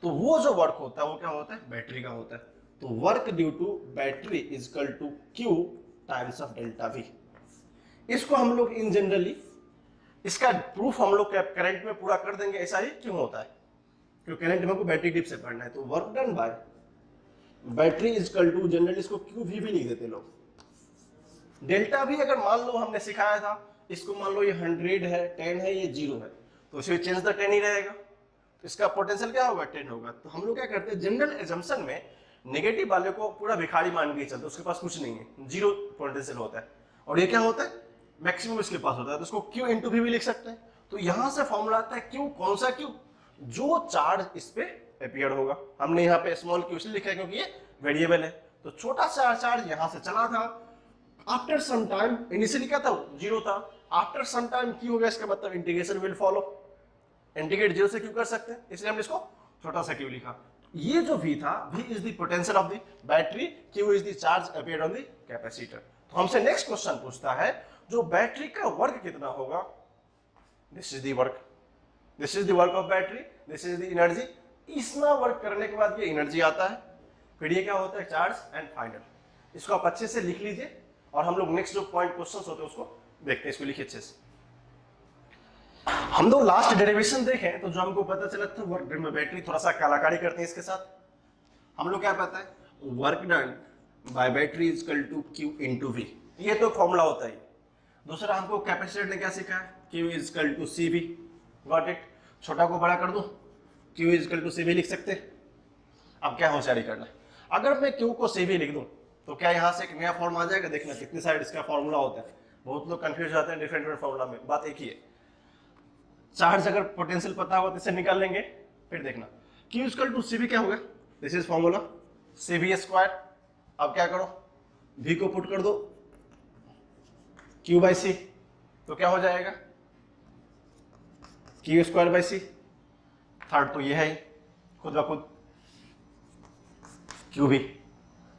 तो वो जो वर्क होता है वो क्या होता है, बैटरी का होता है। तो work due to battery is equal to Q times of delta V. इसको हम लोग इन जनरली, इसका प्रूफ हम लोग करंट में पूरा कर देंगे। ऐसा ही क्यों होता है, क्योंकि करंट हमको बैटरी डिप से पढ़ना है। तो work done by battery is equal to, generally इसको क्यू वी भी लिख देते लोग। डेल्टा वी अगर मान लो हमने सिखाया था, इसको मान लो ये 100 है, 10 है, ये 0 है, तो इसे चेंज द 10 ही रहेगा। तो इसका पोटेंशियल क्या होगा, 10 होगा। तो हम लोग क्या करते हैं जनरल एजम्पशन में नेगेटिव वाले को पूरा भिखारी मान के चलते, उसके पास कुछ नहीं है, 0 पोटेंशियल होता है। और ये क्या होता है, मैक्सिमम इसके पास होता है, तो इसको Q इंटू भी लिख सकते हैं। तो यहां से फॉर्मूला आता है Q, कौन सा Q, जो चार्ज इस पे अपीयर होगा। हमने यहाँ पे स्मॉल q इसलिए लिखा है क्योंकि ये वेरिएबल है। तो छोटा सा चार्ज यहां से चला था, आफ्टर सम टाइम, इनिशियली क्या था 0 था, आफ्टर सम टाइम Q हो गया, इसका मतलब इंटीग्रेशन विल फॉलो, इंटीग्रेट 0 से Q कर सकते हैं, इसलिए हमने इसको छोटा सा Q लिखा। ये जो V था, V is the potential of the battery, Q is the charge appeared on the capacitor. तो हमसे नेक्स्ट क्वेश्चन पूछता है जो बैटरी का वर्क कितना होगा, this is the work, this is the work of battery, this is the energy. इतना work करने के बाद ये एनर्जी आता है, फिर ये क्या होता है, चार्ज एंड फाइनल। इसको आप अच्छे से लिख लीजिए और हम लोग नेक्स्ट जो पॉइंट क्वेश्चंस होते हैं उसको देखते हैं। इसको लिखिए अच्छे से। हम लोग लास्ट डेरिवेशन देखें तो जो हमको पता चला था वर्क डन बाय बैटरी, थोड़ा सा कलाकारी करते हैं इसके साथ। हम लोग क्या पता है, work done by battery is equal to Q into V, ये तो फॉर्मूला होता है। दूसरा हमको कैपेसिटर ने क्या सीखा है, Q is equal to CV, got it. छोटा को बड़ा कर दो, Q is equal to CV लिख सकते हैं। अब क्या होशियारी करना है, अगर मैं Q को CV लिख दूं तो क्या यहाँ से एक नया फॉर्म आ जाएगा, देखना कितनी साइड इसका फॉर्मूला होता है। बहुत लोग कंफ्यूज जाते हैं डिफरेंट डिफरेंट फॉर्मूला में, बात एक ही है। चार्ज अगर पोटेंशियल पता होगा तो इसे निकाल लेंगे, फिर देखना Q इक्वल टू CV क्या होगा, this is formula CV square. अब क्या करो, V को पुट कर दो Q बाई C, तो क्या हो जाएगा Q square by C। Third तो ये है ही खुद ब खुद Q भी,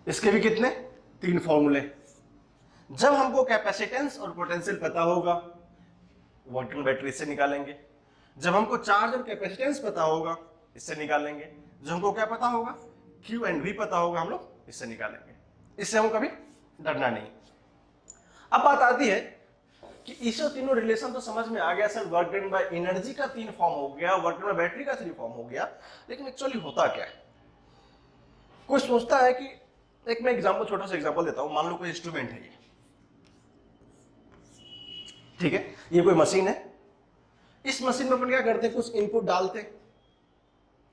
इसके भी कितने, 3 फॉर्मूले। जब हमको कैपेसिटेंस और पोटेंशियल पता होगा वर्क डन बैटरी से निकालेंगे, जब हमको चार्ज और कैपेसिटेंस पता होगा इससे निकालेंगे, जब हमको क्या पता होगा, Q एंड V पता होगा, हम लोग इससे निकालेंगे। इससे हमको कभी डरना नहीं। अब बात आती है कि इसे तीनों रिलेशन तो समझ में आ गया sir, work done by energy का 3 फॉर्म हो गया, वर्क डन बाय बैटरी का 3 फॉर्म हो गया, लेकिन एक्चुअली होता क्या है। कोई सोचता है कि, एक मैं एग्जांपल, छोटा सा एग्जांपल देता हूं, मान लो कोई इंस्ट्रूमेंट है ये, ठीक है, ये कोई मशीन है। इस मशीन में अपन क्या करते हैं, कुछ इनपुट डालते हैं,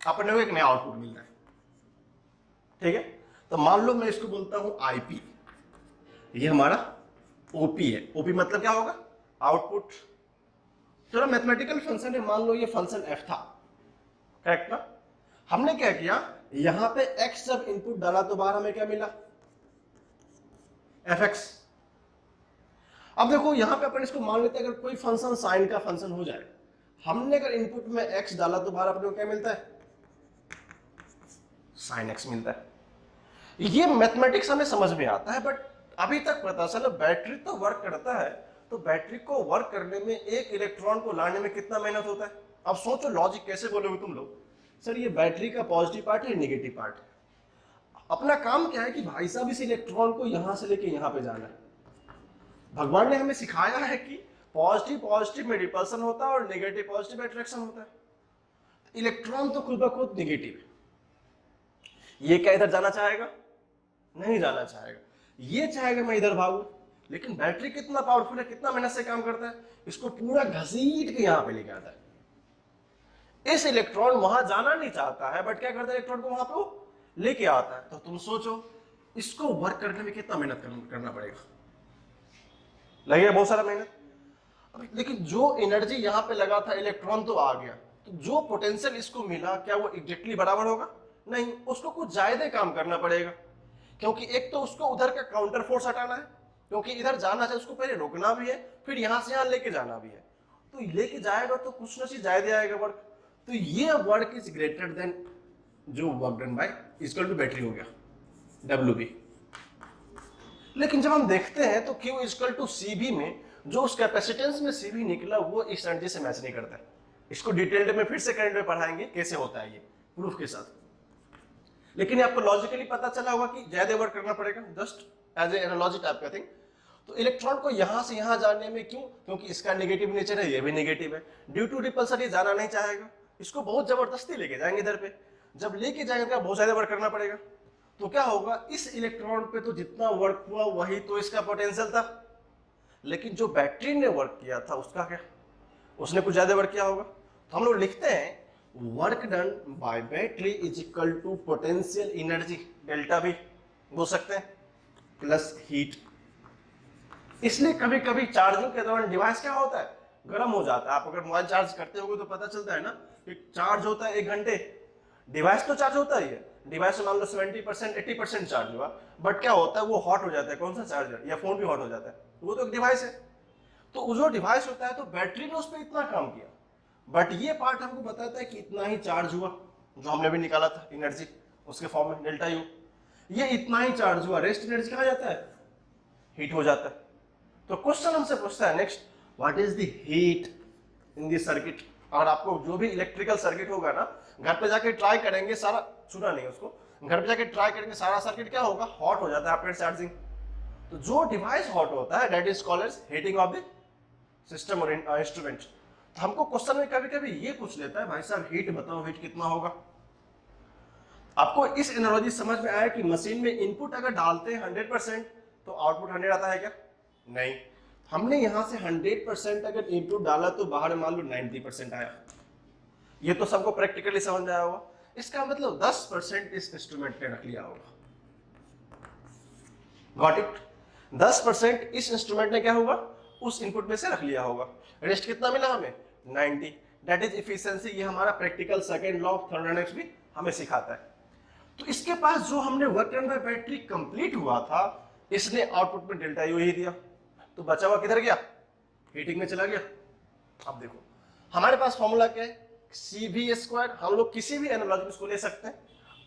अपने को एक नया आउटपुट मिलता है, ठीक है। तो मान लो मैं इसको बोलता हूं IP, ये हमारा OP है। OP मतलब क्या होगा, आउटपुट। चलो मैथमेटिकल फंक्शन है, मान लो ये फंक्शन f था, करेक्ट ना। हमने क्या किया, यहां पे x जब इनपुट डाला तो बाहर हमें क्या मिला, fx। अब देखो यहां पे अपन इसको मान लेते हैं अगर कोई फंक्शन साइन का फंक्शन हो जाए, हमने अगर इनपुट में x डाला तो बाहर अपने को क्या मिलता है, साइन x मिलता है। ये मैथमेटिक्स हमें समझ में आता है, बट अभी तक पता चला बैटरी तो वर्क करता है, तो बैटरी को वर्क करने में एक इलेक्ट्रॉन को लाने में कितना मेहनत होता है। अब सोचो लॉजिक कैसे बोलोगे तुम लोग, सर ये बैटरी का पॉजिटिव पार्ट है नेगेटिव पार्ट है, अपना काम क्या है कि भाई साहब इस इलेक्ट्रॉन को यहां से लेके यहां पे जाना है। भगवान ने हमें सिखाया है कि पॉजिटिव पॉजिटिव में रिपल्सन होता है और नेगेटिव पॉजिटिव में अट्रैक्शन होता है। इलेक्ट्रॉन तो खुद ब खुद नेगेटिव है, ये क्या इधर जाना चाहेगा, नहीं जाना चाहेगा, ये चाहेगा मैं इधर भागूं। लेकिन बैटरी कितना पावरफुल है, कितना मेहनत से काम करता है, इसको पूरा घसीट के यहां पे लेके आता है। इस इलेक्ट्रॉन वहां जाना नहीं चाहता है, बट क्या करता है इलेक्ट्रॉन को वहां पे लेके आता है। तो तुम सोचो इसको वर्क करने में कितना मेहनत करना पड़ेगा, लगेगा बहुत सारा मेहनत। लेकिन जो एनर्जी यहां पे लगा था, इलेक्ट्रॉन तो आ गया, तो जो पोटेंशियल इसको मिला क्या वो एग्जैक्टली बराबर होगा, नहीं, उसको कुछ ज्यादा काम करना पड़ेगा। क्योंकि एक तो उसको उधर का काउंटर फोर्स हटाना है, क्योंकि इधर जाना है उसको पहले रोकना भी है, फिर यहां से यहां लेके जाना भी है। तो लेके जाएगा तो कुछ ना चीज ज्यादा आएगा वर्क। तो ये वर्क इज ग्रेटर देन जो work done by equal to battery हो गया WB। लेकिन जब हम देखते हैं तो Q इक्वल टू CV में जो उस कैपेसिटेंस में CV निकला वो इस एनर्जी से मैच नहीं करता है। इसको डिटेल्ड में फिर से करंट में पढ़ाएंगे कैसे होता है ये प्रूफ के साथ। लेकिन आपको लॉजिकली पता चला होगा कि ज्यादा वर्क करना पड़ेगा, just as a analogy type का थिंग। तो इलेक्ट्रॉन को यहां से यहां जाने में क्यों, क्योंकि इसका नेगेटिव नेचर है, ये भी नेगेटिव है, ड्यू टू रिपल्सन ये जाना नहीं चाहेगा, इसको बहुत जबरदस्ती लेके जाएंगे इधर पे। जब लेके जाएंगे बहुत ज्यादा वर्क करना पड़ेगा, तो क्या होगा, इस इलेक्ट्रॉन पे तो जितना वर्क हुआ वही तो इसका पोटेंशियल था। लेकिन जो बैटरी ने वर्क किया था उसका क्या, उसने कुछ ज्यादा वर्क किया होगा। तो हम लोग लिखते हैं work done by battery is equal to potential energy delta भी बोल सकते हैं प्लस हीट। इसलिए कभी कभी चार्जिंग के दौरान डिवाइस क्या होता है, गर्म हो जाता है। आप अगर मोबाइल चार्ज करते होगे तो पता चलता है ना कि चार्ज होता है 1 घंटे, डिवाइस तो चार्ज होता ही है, डिवाइस में मान लो 70% 80% चार्ज हुआ, बट क्या होता है वो हॉट हो जाता है। कौन सा चार्जर या फोन भी हॉट हो जाता है, वो तो एक डिवाइस है। तो वो जो डिवाइस होता है तो बैटरी ने उस पर इतना काम किया, बट ये पार्ट हमको बताता है कि इतना ही चार्ज हुआ, जो हमने भी निकाला था एनर्जी उसके फॉर्म में डेल्टा यू, ये इतना ही चार्ज हुआ, रेस्ट एनर्जी कहाँ जाता है, हीट हो जाता है। तो क्वेश्चन हमसे पूछता है next, what is the heat in this circuit. और आपको जो भी इलेक्ट्रिकल सर्किट होगा ना, घर पे जाके ट्राई करेंगे, सारा सुना नहीं उसको, घर पे जाके ट्राई करेंगे, सारा सर्किट क्या होगा, हॉट हो जाता है आफ्टर चार्जिंग। तो जो डिवाइस हॉट होता है that is called as heating of the system और इंस्ट्रूमेंट। तो हमको क्वेश्चन में कभी कभी ये पूछ लेता है, भाई साहब हीट बताओ, हीट कितना होगा। आपको इस एनालॉजी समझ में आया कि मशीन में इनपुट अगर डालते हैं 100% तो आउटपुट 100 आता है क्या, नहीं। हमने यहां से 100% अगर इनपुट डाला तो बाहर मान लो 90% आया। ये तो सबको प्रैक्टिकली समझ में आया होगा। इसका मतलब 10% इस इंस्ट्रूमेंट ने रख लिया होगा, गॉट इट। 10% इस इंस्ट्रूमेंट ने क्या होगा, उस इनपुट में से रख लिया होगा। रेस्ट कितना मिला हमें, 90, दैट इज एफिशिएंसी। ये हमारा practical second law of thermodynamics भी हमें सिखाता है। तो इसके पास जो हमने work done by battery complete हुआ था, इसने आउटपुट में डेल्टा यू ही दिया, तो बचा हुआ किधर गया, हीटिंग में चला गया। अब देखो हमारे पास फॉर्मूला क्या है, CV²। हम लोग किसी भी एनालॉजी में इसको ले सकते हैं।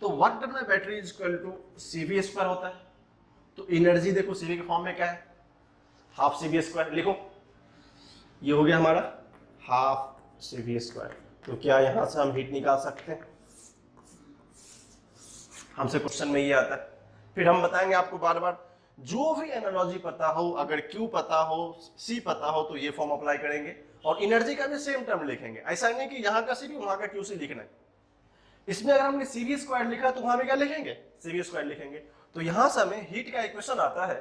तो work done by battery is equal to CV² होता है। तो एनर्जी देखो CV के फॉर्म में क्या है, हाफ CV²। लिखो ये हो गया हमारा हाफ CV²। तो क्या यहां से हम हीट निकाल सकते हैं, हमसे क्वेश्चन में ये आता है। फिर हम बताएंगे आपको बार बार, जो भी एनालॉजी पता हो, अगर Q पता हो, C पता हो, तो ये फॉर्म अप्लाई करेंगे। और एनर्जी का भी सेम टर्म लिखेंगे, ऐसा नहीं कि यहाँ का CV वहां का QC लिखना है। इसमें अगर हमने CV² लिखा तो वहां भी क्या लिखेंगे, CV² लिखेंगे। तो यहां से हमें हीट का इक्वेशन आता है,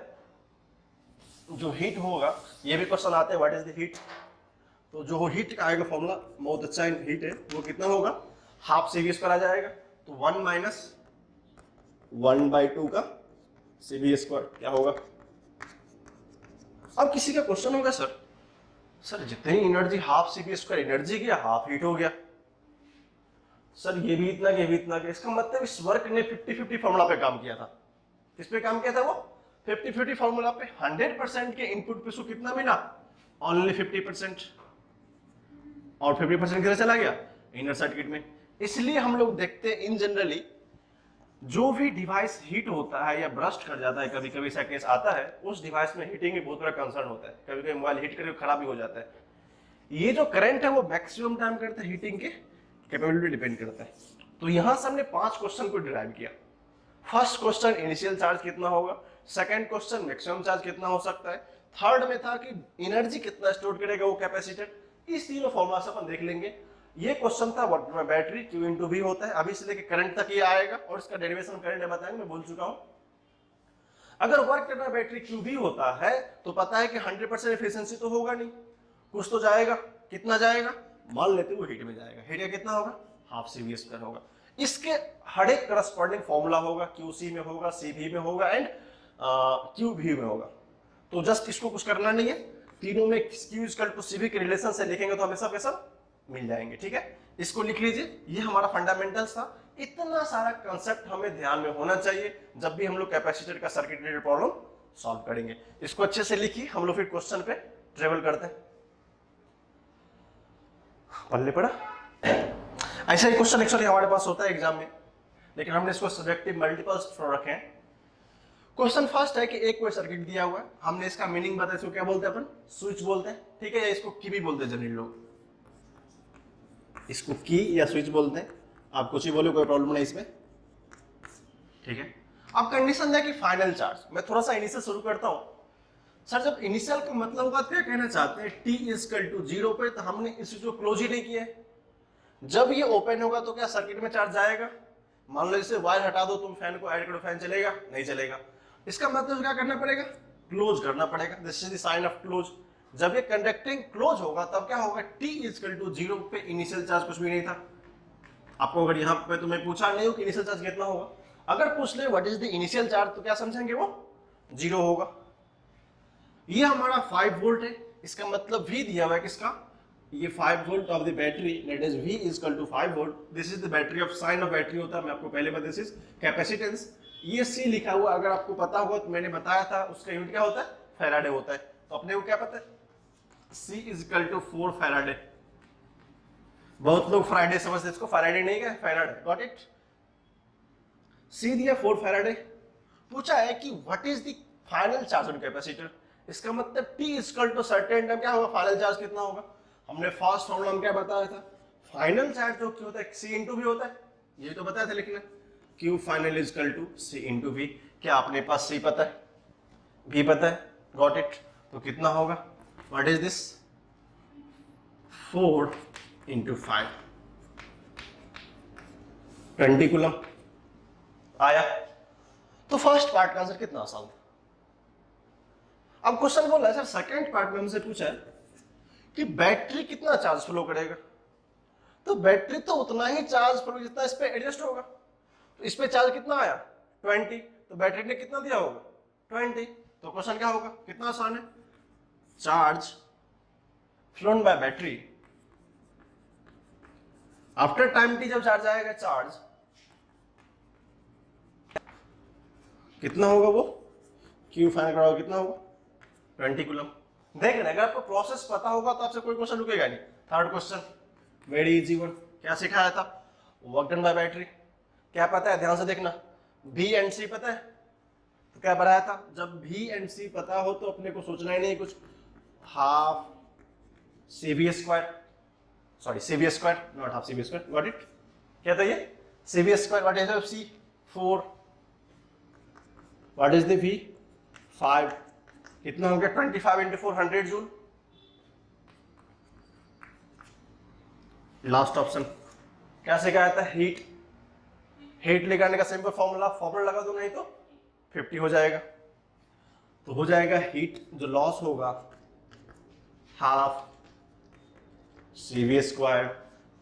जो हीट होगा, ये भी क्वेश्चन आते हैं व्हाट इज द हीट। तो जो हीट का आएगा फॉर्मूला बहुत अच्छा हीट है, वो कितना होगा, हाफ CV² आ जाएगा। तो 1 माइनस 1/2 का CV² क्या होगा। अब किसी का क्वेश्चन होगा, सर जितनी एनर्जी हाफ CV² एनर्जी गया, हाफ हीट हो गया। सर ये भी इतना, ये भी इतना, इसका मतलब इस वर्क ने 50-50 फॉर्मूला पे काम किया था। किस पे काम किया था वो? 50-50 फॉर्मूला पे। 100% के इनपुट पे उसको कितना मिला? ओनली 50%। और 50% किधर चला गया? इनर सर्किट में। इसलिए हम लोग देखते हैं इन जनरली जो भी डिवाइस हीट होता है या ब्रस्ट कर जाता है, कभी कभी ऐसा केस आता है, उस डिवाइस में हीटिंग में बहुत बड़ा कंसर्न होता है। कभी कभी मोबाइल हीट करके खराब भी हो जाता है। ये जो करंट है वो मैक्सिमम टाइम करता है हीटिंग के कैपेबिलिटी डिपेंड करता है। तो यहां से हमने 5 क्वेश्चन को डिराइव किया। फर्स्ट क्वेश्चन इनिशियल चार्ज कितना होगा, सेकंड क्वेश्चन मैक्सिमम चार्ज कितना हो सकता है, थर्ड में था कि एनर्जी कितना स्टोर करेगा वो कैपेसिटर। इस तीनों फॉर्मूला से अपन देख लेंगे। ये क्वेश्चन था व्हाट में बैटरी Q into V होता है। अभी से लेके करंट तक ये आएगा और इसका डेरिवेशन करंट बताएंगे, मैं बोल चुका हूं। अगर वर्क करना बैटरी QV होता है तो पता है कि 100% एफिशिएंसी तो होगा नहीं, कुछ तो जाएगा। कितना जाएगा? मान लेते वो हीट में जाएगा। हीट का कितना होगा? हाफ CV स्क्वायर होगा। इसके हर एक करस्पॉन्डिंग फॉर्मूला होगा, QC में होगा, CV में होगा एंड QV में होगा। तो जस्ट इसको कुछ करना नहीं है, तीनों में Q = CV के रिलेशन से लिखेंगे तो हमें सब मिल जाएंगे। ठीक है, इसको लिख लीजिए। ये हमारा फंडामेंटल्स था। इतना सारा कंसेप्ट हमें ध्यान में होना चाहिए जब भी हम लोग कैपेसिटर का सर्किट रिलेटेड प्रॉब्लम सॉल्व करेंगे। इसको अच्छे से लिखिए, हम लोग फिर क्वेश्चन पे ट्रेवल करते हैं। पल्ले पड़ा। ऐसा ही क्वेश्चन एक्चुअली हमारे पास होता है एग्जाम में, लेकिन हमने इसको सब्जेक्टिव मल्टीपल्स रखे हैं। क्वेश्चन फर्स्ट है कि एक कोई सर्किट दिया हुआ है, हमने इसका मीनिंग बताया। इसको क्या बोलते हैं अपन? स्विच बोलते हैं। ठीक है, या इसको की भी बोलते हैं जनरली लोग, इसको की या स्विच बोलते हैं। आप कुछ ही बोलो, कोई प्रॉब्लम नहीं इसमें। ठीक है, अब कंडीशन है कि फाइनल चार्ज। मैं थोड़ा सा इनिशियल शुरू करता हूं। सर जब इनिशियल का मतलब होगा क्या कहना चाहते हैं? T = 0 पे, तो हमने इस चीज को क्लोज ही नहीं किया है। जब ये ओपन होगा तो क्या सर्किट में चार्ज जाएगा? मान लो इसे वायर हटा दो, तुम फैन को ऐड करो, फैन चलेगा? नहीं चलेगा। इसका मतलब क्या करना पड़ेगा? क्लोज करना पड़ेगा। This is the sign of close. जब ये कंडक्टिंग क्लोज होगा तब क्या होगा? T = 0 पे इनिशियल चार्ज कुछ भी नहीं था। आपको अगर यहाँ पे तुम्हें पूछा नहीं हो कि इनिशियल चार्ज कितना होगा, अगर पूछ ले what is the initial charge, तो क्या समझेंगे? वो 0 होगा। ये हमारा 5 वोल्ट है। इसका मतलब V दिया हुआ है किसका? ये 5 volt of the battery, that is V = 5 volt. This is the battery of sine of battery होता है, मैं आपको पहले बता, दिस इज कैपेसिटेंस। ये C लिखा हुआ, अगर आपको पता होगा तो मैंने बताया था, उसका यूनिट क्या होता है? फैराडे होता है। तो अपने को क्या पता है? C = 4 Faraday. बहुत लोग फ्राइडे समझते, इसको फैराडे नहीं क्या, फैराडे। Got it? C दिया 4 फैराडे। पूछा है कि what is the final charge on capacitor. इसका मतलब T = सर्टेन टाइम क्या होगा? फाइनल चार्ज कितना होगा? हमने फर्स्ट फॉर्मूला में क्या बताया था? फाइनल चार्ज जो क्या होता है? C × V होता है। ये तो बताया था लिखना। Q final = C × V। क्या आपने पास C पता है, V पता है? Got it? तो कितना होगा? What is this? 4 × 5, 20 कूलम आया। तो फर्स्ट पार्ट का आंसर कितना आसान था। अब क्वेश्चन बोला है सर, सेकंड पार्ट में हमसे पूछा है कि बैटरी कितना चार्ज फ्लो करेगा। तो बैटरी तो उतना ही चार्ज फ्लो जितना इस पे एडजस्ट होगा। तो इस पे चार्ज कितना आया? 20। तो बैटरी ने कितना दिया होगा? 20। तो क्वेश्चन क्या होगा? कितना आसान है। Charge phloem bye battery after time T, जब चार्ज आएगा, चार्ज कितना होगा? वो Q फाइनल कराओ कितना होगा? 20 कूलम। देख रहे, अगर आपको प्रोसेस पता होगा तो आपसे कोई क्वेश्चन रुकेगा नहीं। Third question very easy one. क्या सिखाया था? Work done by battery. क्या पता है? ध्यान से देखना। V एंड C पता है? तो क्या बनाया था? जब V एंड C पता हो तो अपने को सोचना ही नहीं कुछ। Half CV square, sorry CV square, not half CV square. Got it? क्या था ये? CV square. What is the C? 4। What is the V? 5। कितना हो गया? 25 × 4, 100 जूल। लास्ट ऑप्शन क्या सिखाया था? हीट। हीट निकालने का सिंपल फॉर्मूला लगा दो, नहीं तो 50 हो जाएगा। तो हो जाएगा हीट जो लॉस होगा हाफ CV स्क्वायर।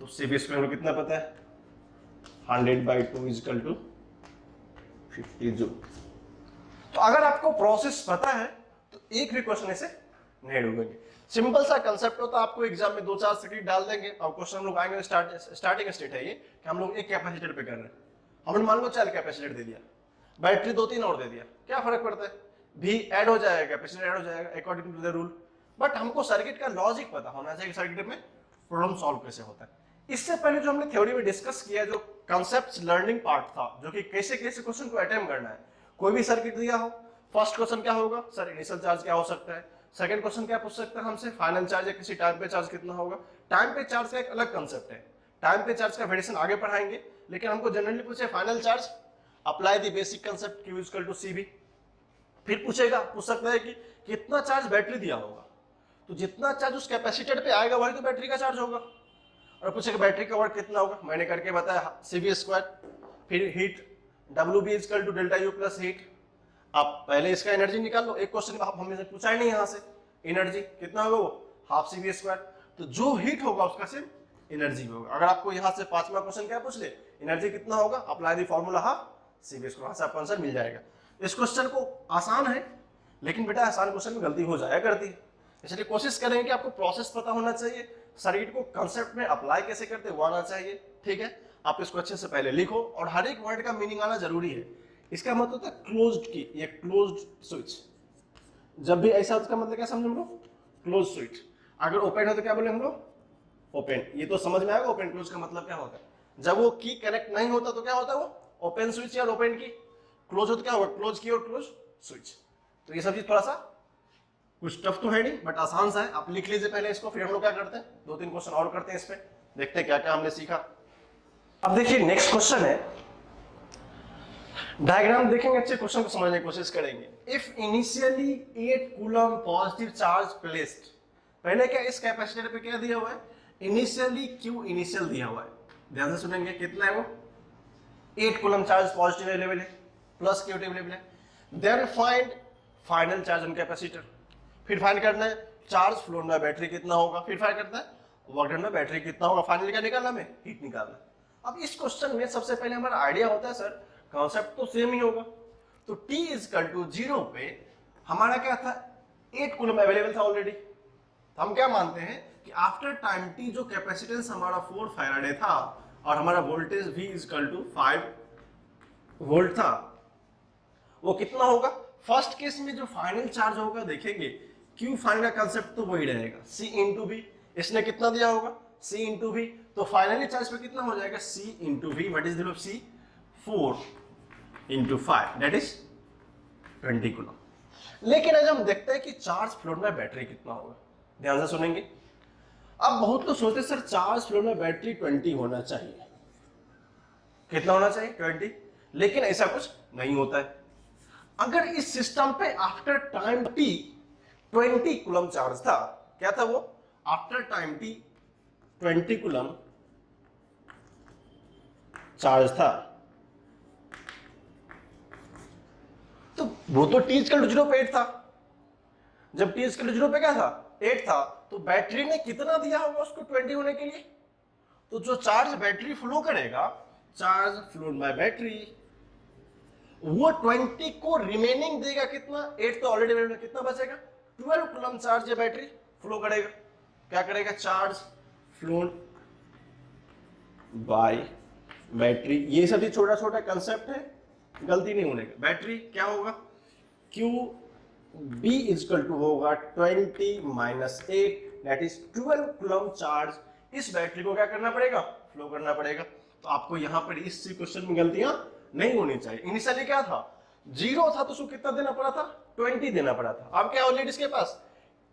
तो CV स्क्वायर को कितना पता है? 100/2 = 50 जूल। तो अगर आपको प्रोसेस पता है तो एक भी क्वेश्चन ऐसे नहीं डूबेंगे। सिंपल सा कंसेप्ट होता है, आपको एग्जाम में 2-4 सर्किट डाल देंगे और क्वेश्चन हम लोग आएंगे, स्टार्टिंग स्टेट है ये कि हम लोग एक कैपेसिटर पे कर रहे हैं, हमने मान लो 4 कैपेसिटर दे दिया, बैटरी 2-3 और दे दिया, क्या फर्क पड़ता है, भी ऐड हो जाएगा, कैपेसिटर ऐड हो जाएगा according to the rule. But हमको सर्किट का लॉजिक पता होना चाहिए, सर्किट में प्रॉब्लम सॉल्व कैसे होता है। इससे पहले जो हमने थ्योरी में डिस्कस किया, जो कॉन्सेप्ट्स लर्निंग पार्ट था, जो कि कैसे कैसे क्वेश्चन को अटेम्प्ट करना है, कोई भी सर्किट दिया हो, फर्स्ट क्वेश्चन क्या होगा सर, इनिशियल चार्ज क्या हो सकता है, सेकंड क्वेश्चन क्या पूछ सकता है हमसे, फाइनल चार्ज या किसी टाइम पे चार्ज कितना होगा। टाइम पे चार्ज का एक अलग कंसेप्ट है, टाइम पे चार्ज का वेरिएशन आगे पढ़ाएंगे, लेकिन हमको जनरली पूछे final charge, apply the basic concept Q equal to CV। फिर पूछ सकता है कि कितना चार्ज बैटरी दिया होगा, तो जितना चार्ज उस कैपेसिटर पे आएगा वही तो बैटरी का चार्ज होगा, और पूछेगा बैटरी का वर्क कितना होगा, मैंने करके बताया CV²। फिर heat WB equal to delta U plus heat. आप पहले इसका एनर्जी निकाल लो, एक क्वेश्चन हमने पूछा ही नहीं यहाँ से, एनर्जी कितना होगा वो हाफ CV², तो जो हीट होगा उसका सिर्फ एनर्जी होगा। अगर आपको यहाँ से 5वां क्वेश्चन क्या पूछ ले, एनर्जी कितना होगा, apply the formula half CV², वहां से आपको आंसर मिल जाएगा। इस क्वेश्चन को आसान है, लेकिन बेटा आसान क्वेश्चन में गलती हो जाया करती है, इसलिए कोशिश करेंगे कि आपको प्रोसेस पता होना चाहिए, सर्किट को कंसेप्ट में अप्लाई कैसे करते वो आना चाहिए। ठीक है, आप इसको अच्छे से पहले लिखो, और हर एक वर्ड का मीनिंग आना जरूरी है। इसका मतलब होता है क्लोज्ड की, ये क्लोज्ड स्विच, जब भी ऐसा उसका मतलब क्या समझे हम लोग, क्लोज स्विच। अगर ओपन हो तो क्या बोले हम लोग, ओपन। ये तो समझ में आएगा ओपन क्लोज का मतलब क्या होता है। जब वो की कनेक्ट नहीं होता तो क्या होता है, वो ओपन स्विच या ओपन की। क्लोज हो तो क्या होगा, क्लोज की और क्लोज स्विच। तो ये सब चीज थोड़ा सा कुछ टफ तो है नहीं, बट आसान सा है, आप लिख लीजिए पहले इसको, फिर हम लोग क्या करते हैं 2-3 क्वेश्चन और करते हैं इस पे, देखते हैं क्या क्या हमने सीखा। अब देखिए नेक्स्ट क्वेश्चन है, डायग्राम देखेंगे, अच्छे क्वेश्चन को समझने की कोशिश करेंगे। If initially 8 coulomb positive charge placed, पहले क्या इस कैपेसिटर पे क्या दिया हुआ है, इनिशियली Q इनिशियल दिया हुआ है, ध्यान से सुनेंगे, कितना है वो 8 कूलम चार्ज पॉजिटिव अवेलेबल है, प्लस Q अवेलेबल है। Then find final charge on capacitor, फिर फाइंड करना है चार्ज फ्लोन बाय बैटरी कितना होगा, फिर फाइंड करना है वर्क डन बाय बैटरी कितना होगा, फाइनल क्या निकालना हमें, हीट निकालना। अब इस क्वेश्चन में सबसे पहले हमारा आइडिया होता है सर कॉन्सेप्ट तो सेम ही होगा, तो T इक्वल टू 0 पे हमारा क्या था, 8 कूलम अवेलेबल था ऑलरेडी, तो हम क्या मानते हैं कि आफ्टर टाइम T जो कैपेसिटेंस हमारा 4 फैराडे था और हमारा voltage V equal to 5 volt था, वो कितना होगा। फर्स्ट केस में जो फाइनल चार्ज होगा देखेंगे, Q फाइनल का कंसेप्ट तो वही रहेगा, C इंटू V, इसने कितना दिया होगा C इंटू V, तो फाइनली चार्ज पे कितना हो जाएगा C into V, what is the C 4 into 5 that is 20 coulomb. लेकिन आज हम देखते हैं कि चार्ज फ्लोट में बैटरी कितना होगा, ध्यान से सुनेंगे। अब बहुत लोग सोचते सर चार्ज फ्लोट में बैटरी 20 होना चाहिए, कितना होना चाहिए 20, लेकिन ऐसा कुछ नहीं होता है। अगर इस सिस्टम पे after time T 20 coulomb charge था, क्या था वो, after time T 20 coulomb charge था, तो वो तो T इक्वल टू 0 पे 8 था। जब T इक्वल टू 0 पे क्या था 8 था, तो बैटरी ने कितना दिया होगा उसको 20 होने के लिए, तो जो चार्ज बैटरी फ्लो करेगा, चार्ज फ्लोड बाय बैटरी, वो 20 को रिमेनिंग देगा कितना, 8 तो ऑलरेडी, कितना बचेगा 12 कूलम चार्ज ये बैटरी फ्लो करेगा। क्या करेगा, चार्ज फ्लोड बाय बैटरी। ये सब छोटा छोटा कंसेप्ट है, गलती नहीं होने का। बैटरी क्या होगा, Q B इक्वल टू होगा 20 minus 8 that is 12 coulomb charge. इस बैटरी को क्या करना पड़ेगा, फ्लो करना पड़ेगा। तो आपको यहां पर इस क्वेश्चन में गलतियां नहीं होनी चाहिए। इनिशियली क्या था 0 था, तो उसको कितना देना पड़ा था 20 देना पड़ा था। अब क्या ऑलरेडी इसके पास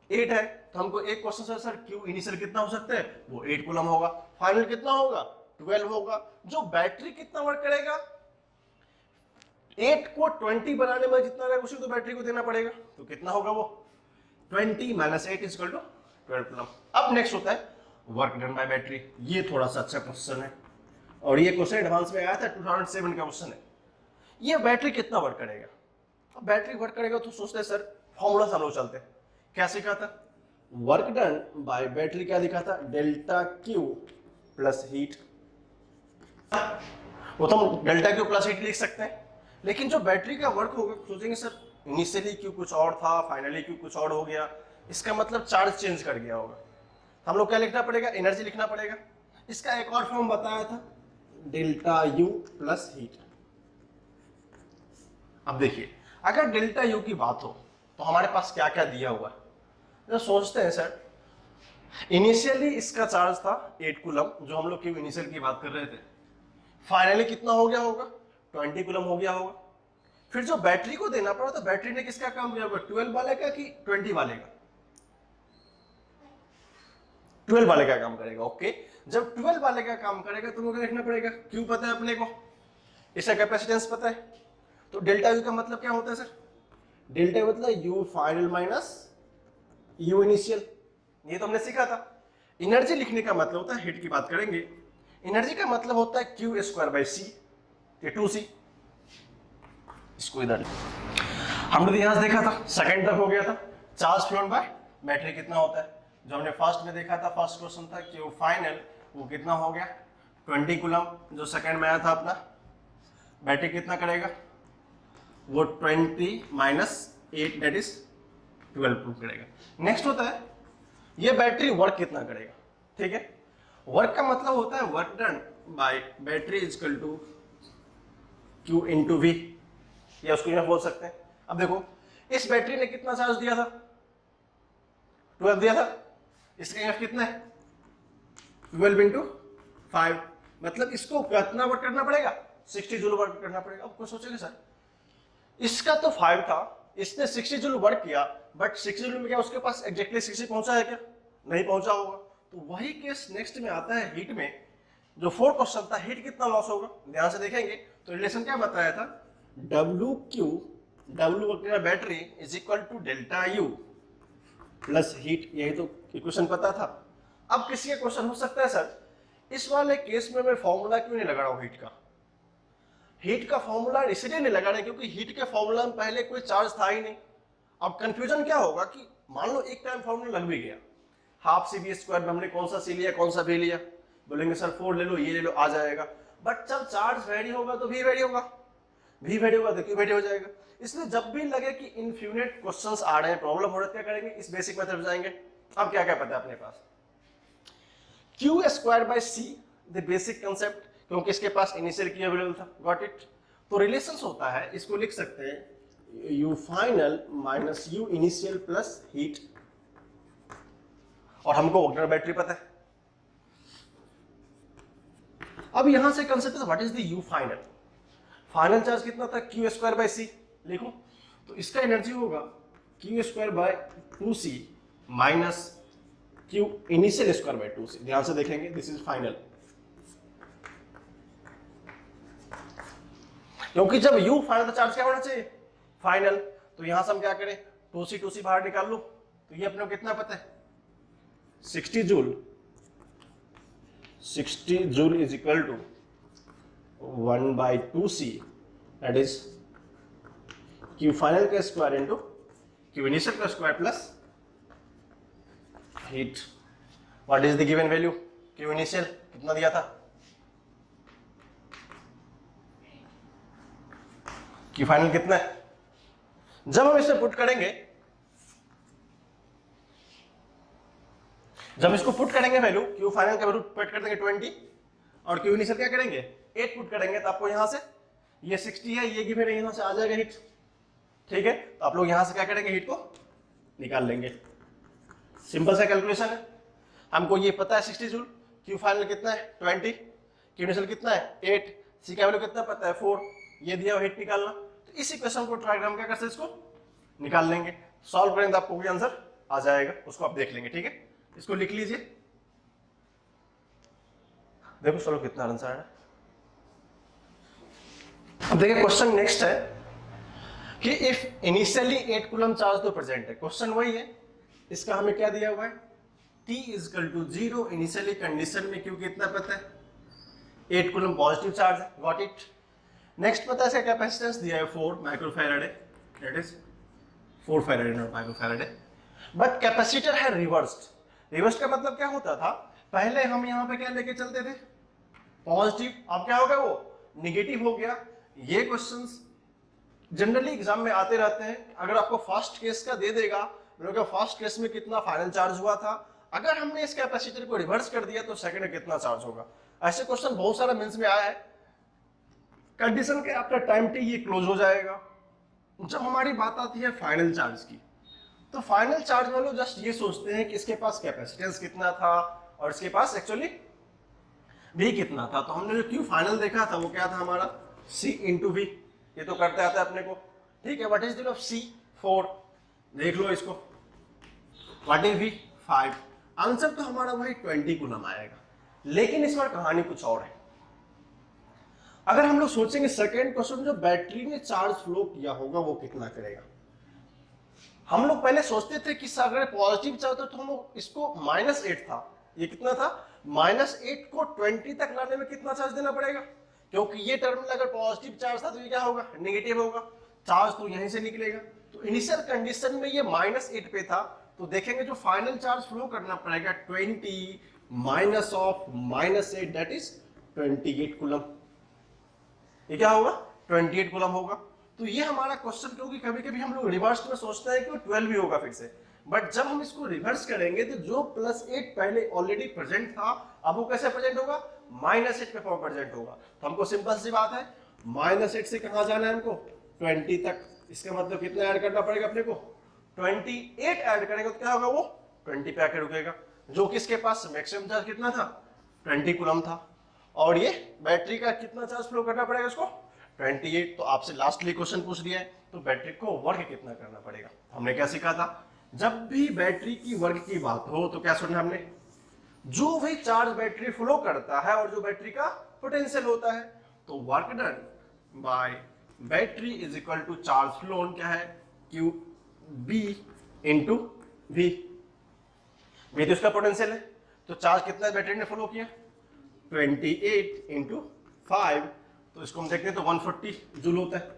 8 है, तो हमको एक क्वेश्चन से सर Q इनिशियल कितना हो सकता है, वो 8 कूलम होगा, फाइनल कितना होगा 12 होगा। जो बैटरी कितना वर्क करेगा, 8 को 20 बनाने में जितना रहेगा उसी तो बैटरी को देना पड़ेगा, तो कितना होगा वो 20 माइनस 8 इक्वल टू 12 कूलम। अब नेक्स्ट होता है वर्क डन बाय बैटरी। ये थोड़ा सा अच्छा क्वेश्चन है, और ये क्वेश्चन एडवांस में आया था, 2007 का क्वेश्चन है। ये बैटरी कितना वर्क करेगा, अब बैटरी वर्क करेगा तो सोचते हैं सर फॉर्मूला से हम लोग चलते हैं। क्या सीखा था, वर्क डन बाय बैटरी क्या लिखा था, डेल्टा Q प्लस हीट। वो तो हम डेल्टा Q प्लस हीट लिख सकते हैं, लेकिन जो बैटरी का वर्क होगा सोचेंगे सर इनिशियली Q कुछ और था, फाइनली Q कुछ और हो गया, इसका मतलब चार्ज चेंज कर गया होगा। हम लोग क्या लिखना पड़ेगा, एनर्जी लिखना पड़ेगा। इसका एक और फॉर्म बताया था, डेल्टा यू प्लस हीट। अब देखिए अगर डेल्टा यू की बात हो तो हमारे पास क्या क्या दिया हुआ है, तो सोचते हैं सर, इनिशियली इसका चार्ज था 8 कूलम, जो हम लोग क्यों इनिशियल की बात कर रहे थे। फाइनली कितना हो गया होगा, 20 कूलम हो गया होगा। फिर जो बैटरी को देना पड़ा तो बैटरी ने किसका काम किया होगा, 12 वाले का कि 20 वाले का, 12 वाले का काम करेगा। ओके, जब 12 वाले का काम करेगा तो मुझे देखना पड़ेगा, क्यों पता है अपने को, इसका कैपेसिटेंस पता है। तो डेल्टा यू का मतलब क्या होता है सर, डेल्टा मतलब you final minus U initial, ये तो हमने सीखा था। एनर्जी लिखने का मतलब होता है, हीट की बात करेंगे, एनर्जी का मतलब होता है क्यू स्क्वायर बाई सी, ये 2c। इसको इधर हमने यहां से देखा था, सेकंड तक हो गया था, चार्ज फ्लोन बाय बैटरी कितना होता है, जो हमने फर्स्ट में देखा था, फर्स्ट क्वेश्चन था क्यू फाइनल, वो कितना हो गया 20 कूलम, जो सेकंड में आया था अपना, बैटरी कितना करेगा, वो 20 माइनस 8 दैट इज 12 प्रूफ करेगा। नेक्स्ट होता है ये बैटरी वर्क कितना करेगा, ठीक है। वर्क का मतलब होता है work done by battery is equal to Q into V, या उसको यहां बोल सकते हैं। अब देखो इस बैटरी ने कितना चार्ज दिया था, 12 दिया था, इसका EMF कितना है 12 इंटू 5, मतलब इसको कितना वर्क करना पड़ेगा, 60 जूल वर्क करना पड़ेगा। अब कुछ सोचेंगे सर, इसका तो 5 था, इसने 60 जूल वर्क किया, बट 60 जूल में क्या उसके पास एग्जैक्टली 60 पहुंचा है क्या, नहीं पहुंचा होगा। तो वही केस नेक्स्ट में आता है हीट में, जो 4 क्वेश्चन था, हीट कितना लॉस होगा, ध्यान से देखेंगे तो रिलेशन क्या बताया था, WQ, W battery is equal to delta U plus heat, यही तो इक्वेशन पता था। अब किसी का क्वेश्चन हो सकता है सर इस वाले केस में मैं फॉर्मूला क्यों नहीं लगा रहा हूं हीट का, हीट का फॉर्मूला इसलिए नहीं लगा रहे क्योंकि हीट के फॉर्मूला में पहले कोई चार्ज था ही नहीं। अब कंफ्यूजन क्या होगा कि मान लो एक टाइम फॉर्मूला लग भी गया, हाफ सी बी स्क्वायर में हमने कौन सा सी लिया कौन सा भी लिया, बोलेंगे सर 4 ले लो ये ले लो आ जाएगा, बट जब चार्ज वेरी होगा तो भी वेरी होगा, भी वेरी होगा तो क्यों वेरी हो जाएगा। इसलिए जब भी लगे कि इनफिनिट क्वेश्चंस आ रहे हैं, प्रॉब्लम हो रहा है, क्या करेंगे, इस बेसिक मेथड जाएंगे। अब क्या क्या पता है अपने पास, Q square by C, the basic concept, क्योंकि इसके पास इनिशियल की अवेलेबल था, गॉट इट। तो रिलेशंस होता है, इसको लिख सकते हैं U final minus U initial plus heat, और हमको वॉल्टर बैटरी पता है। अब यहां से कंसेप्ट है what is the you final, final charge कितना था क्यू स्क्वायर बाय सी, लिखो तो इसका एनर्जी होगा Q square bye 2c minus Q initial square by 2c, ध्यान से देखेंगे दिस इज फाइनल, क्योंकि जब u फाइनल तो चार्ज क्या होना चाहिए फाइनल, तो यहां से हम क्या करें 2c बाहर निकाल लो, तो ये अपने को कितना पता है 60 joule, 60 joule is equal to 1/2c, that is Q final का स्क्वायर इंटू क्यू इनिशियल का square plus heat. What is the given value, Q initial कितना दिया था, क्यू फाइनल कितना है। जब हम इसे पुट करेंगे, जब इसको पुट करेंगे वैल्यू, क्यू फाइनल का वैल्यू पुट कर देंगे 20 और क्यू इनिशियल क्या करेंगे 8 पुट करेंगे, तो आपको यहां से ये 60 है, ये गिवन है, यहां से आ जाएगा हीट, ठीक है। तो आप लोग यहां से क्या करेंगे हीट को निकाल लेंगे, सिंपल सा कैलकुलेशन है। हमको ये पता है 60 जूल, क्यू फाइनल कितना है 20, क्यू इनिशियल कितना है 8, सी का वैल्यू कितना पता है 4, ये दिया हुआ हीट निकालना। तो इस इक्वेशन को ट्राई हम क्या कर सकते हैं, इसको निकाल लेंगे, सॉल्व करेंगे तो आपको भी आंसर आ जाएगा, उसको आप देख लेंगे, ठीक है। इसको लिख लीजिए, देखो चलो कितना आंसर है। अब देखिए क्वेश्चन नेक्स्ट है कि इफ इनिशियली 8 कूलम चार्ज तो प्रेजेंट है, क्वेश्चन वही है, इसका हमें क्या दिया हुआ है T is equal to 0, initially condition में क्यों कितना पता है 8 कूलम पॉजिटिव चार्ज है, गॉट इट। नेक्स्ट पता है इसका कैपेसिटेंस दिया है 4 माइक्रोफैराड है, that is 4 farad not microfarad है, बट कैपेसिटर है रिवर्स्ड। रिवर्स्ड का मतलब क्या होता था, पहले हम यहां पे क्या लेके चलते थे पॉजिटिव, अब क्या हो गया वो निगेटिव हो गया। ये क्वेश्चंस जनरली एग्जाम में आते रहते हैं, अगर आपको फर्स्ट केस का दे देगा हम लोग का फर्स्ट केस में कितना फाइनल चार्ज हुआ था, अगर हमने इस कैपेसिटर को रिवर्स कर दिया तो सेकंड में कितना चार्ज होगा। ऐसे क्वेश्चन बहुत सारा मेंस में आया है। कंडीशन के आफ्टर टाइम टी ये क्लोज हो जाएगा। जब हमारी बात आती है फाइनल चार्ज की, तो फाइनल चार्ज में लोग जस्ट ये सोचते हैं कि इसके पास कैपेसिटेंस कितना था और इसके पास एक्चुअली भी कितना था। तो हमने जो क्यू फाइनल देखा था वो क्या था हमारा C इंटू वी, ये तो करते आता है अपने को, ठीक है। What is the value of C 4, देख लो इसको, व्हाट इज V 5, आंसर तो हमारा वही 20 कूलम आएगा। लेकिन इस बार कहानी कुछ और है। अगर हम लोग सोचेंगे सेकेंड क्वेश्चन, जो बैटरी ने चार्ज फ्लो किया होगा वो कितना करेगा। हम लोग पहले सोचते थे कि अगर पॉजिटिव चार्ज तो हम लोग इसको -8 था, ये कितना था -8 को 20 तक लाने में कितना चार्ज देना पड़ेगा, क्योंकि ये टर्मिनल अगर पॉजिटिव चार्ज था तो ये क्या होगा नेगेटिव होगा, चार्ज तो यहीं से निकलेगा। तो इनिशियल कंडीशन में ये -8 पे था, तो देखेंगे जो फाइनल चार्ज फ्लो करना पड़ेगा 20 minus of -8 that is 28 coulomb. ये क्या होगा 28 कूलम होगा। तो ये हमारा क्वेश्चन, क्योंकि कभी कभी हम लोग रिवर्स में सोचते हैं कि वो 12 भी होगा फिर से, बट जब हम इसको रिवर्स करेंगे तो जो +8 पहले ऑलरेडी प्रेजेंट था अब वो कैसे प्रेजेंट होगा -8 पे फॉर्म प्रेजेंट होगा। तो हमको सिंपल सी बात है -8 से कहां जाना है हमको 20 तक, इसका मतलब कितना ऐड करना पड़ेगा अपने को 28 ऐड करेंगे तो क्या होगा वो 20 पे आके रुकेगा, जो कि इसके पास मैक्सिमम चार्ज कितना था 20 कूलम था। और ये बैटरी का कितना चार्ज फ्लो करना पड़ेगा इसको 28। तो आपसे लास्टली क्वेश्चन पूछ दिया है, तो बैटरी को वर्क कितना करना पड़ेगा। हमने क्या सीखा था, जब भी बैटरी की वर्क की बात हो तो क्या सुना हमने, जो भी चार्ज बैटरी फ्लो करता है और जो बैटरी का पोटेंशियल होता है, तो work done by battery is equal to charge flown क्या है क्यू बी इंटू वी। तो इसका पोटेंशियल है, तो चार्ज कितना बैटरी ने फ्लो किया 28 इंटू 5, तो इसको हम देखते हैं तो 140 जूल होता है।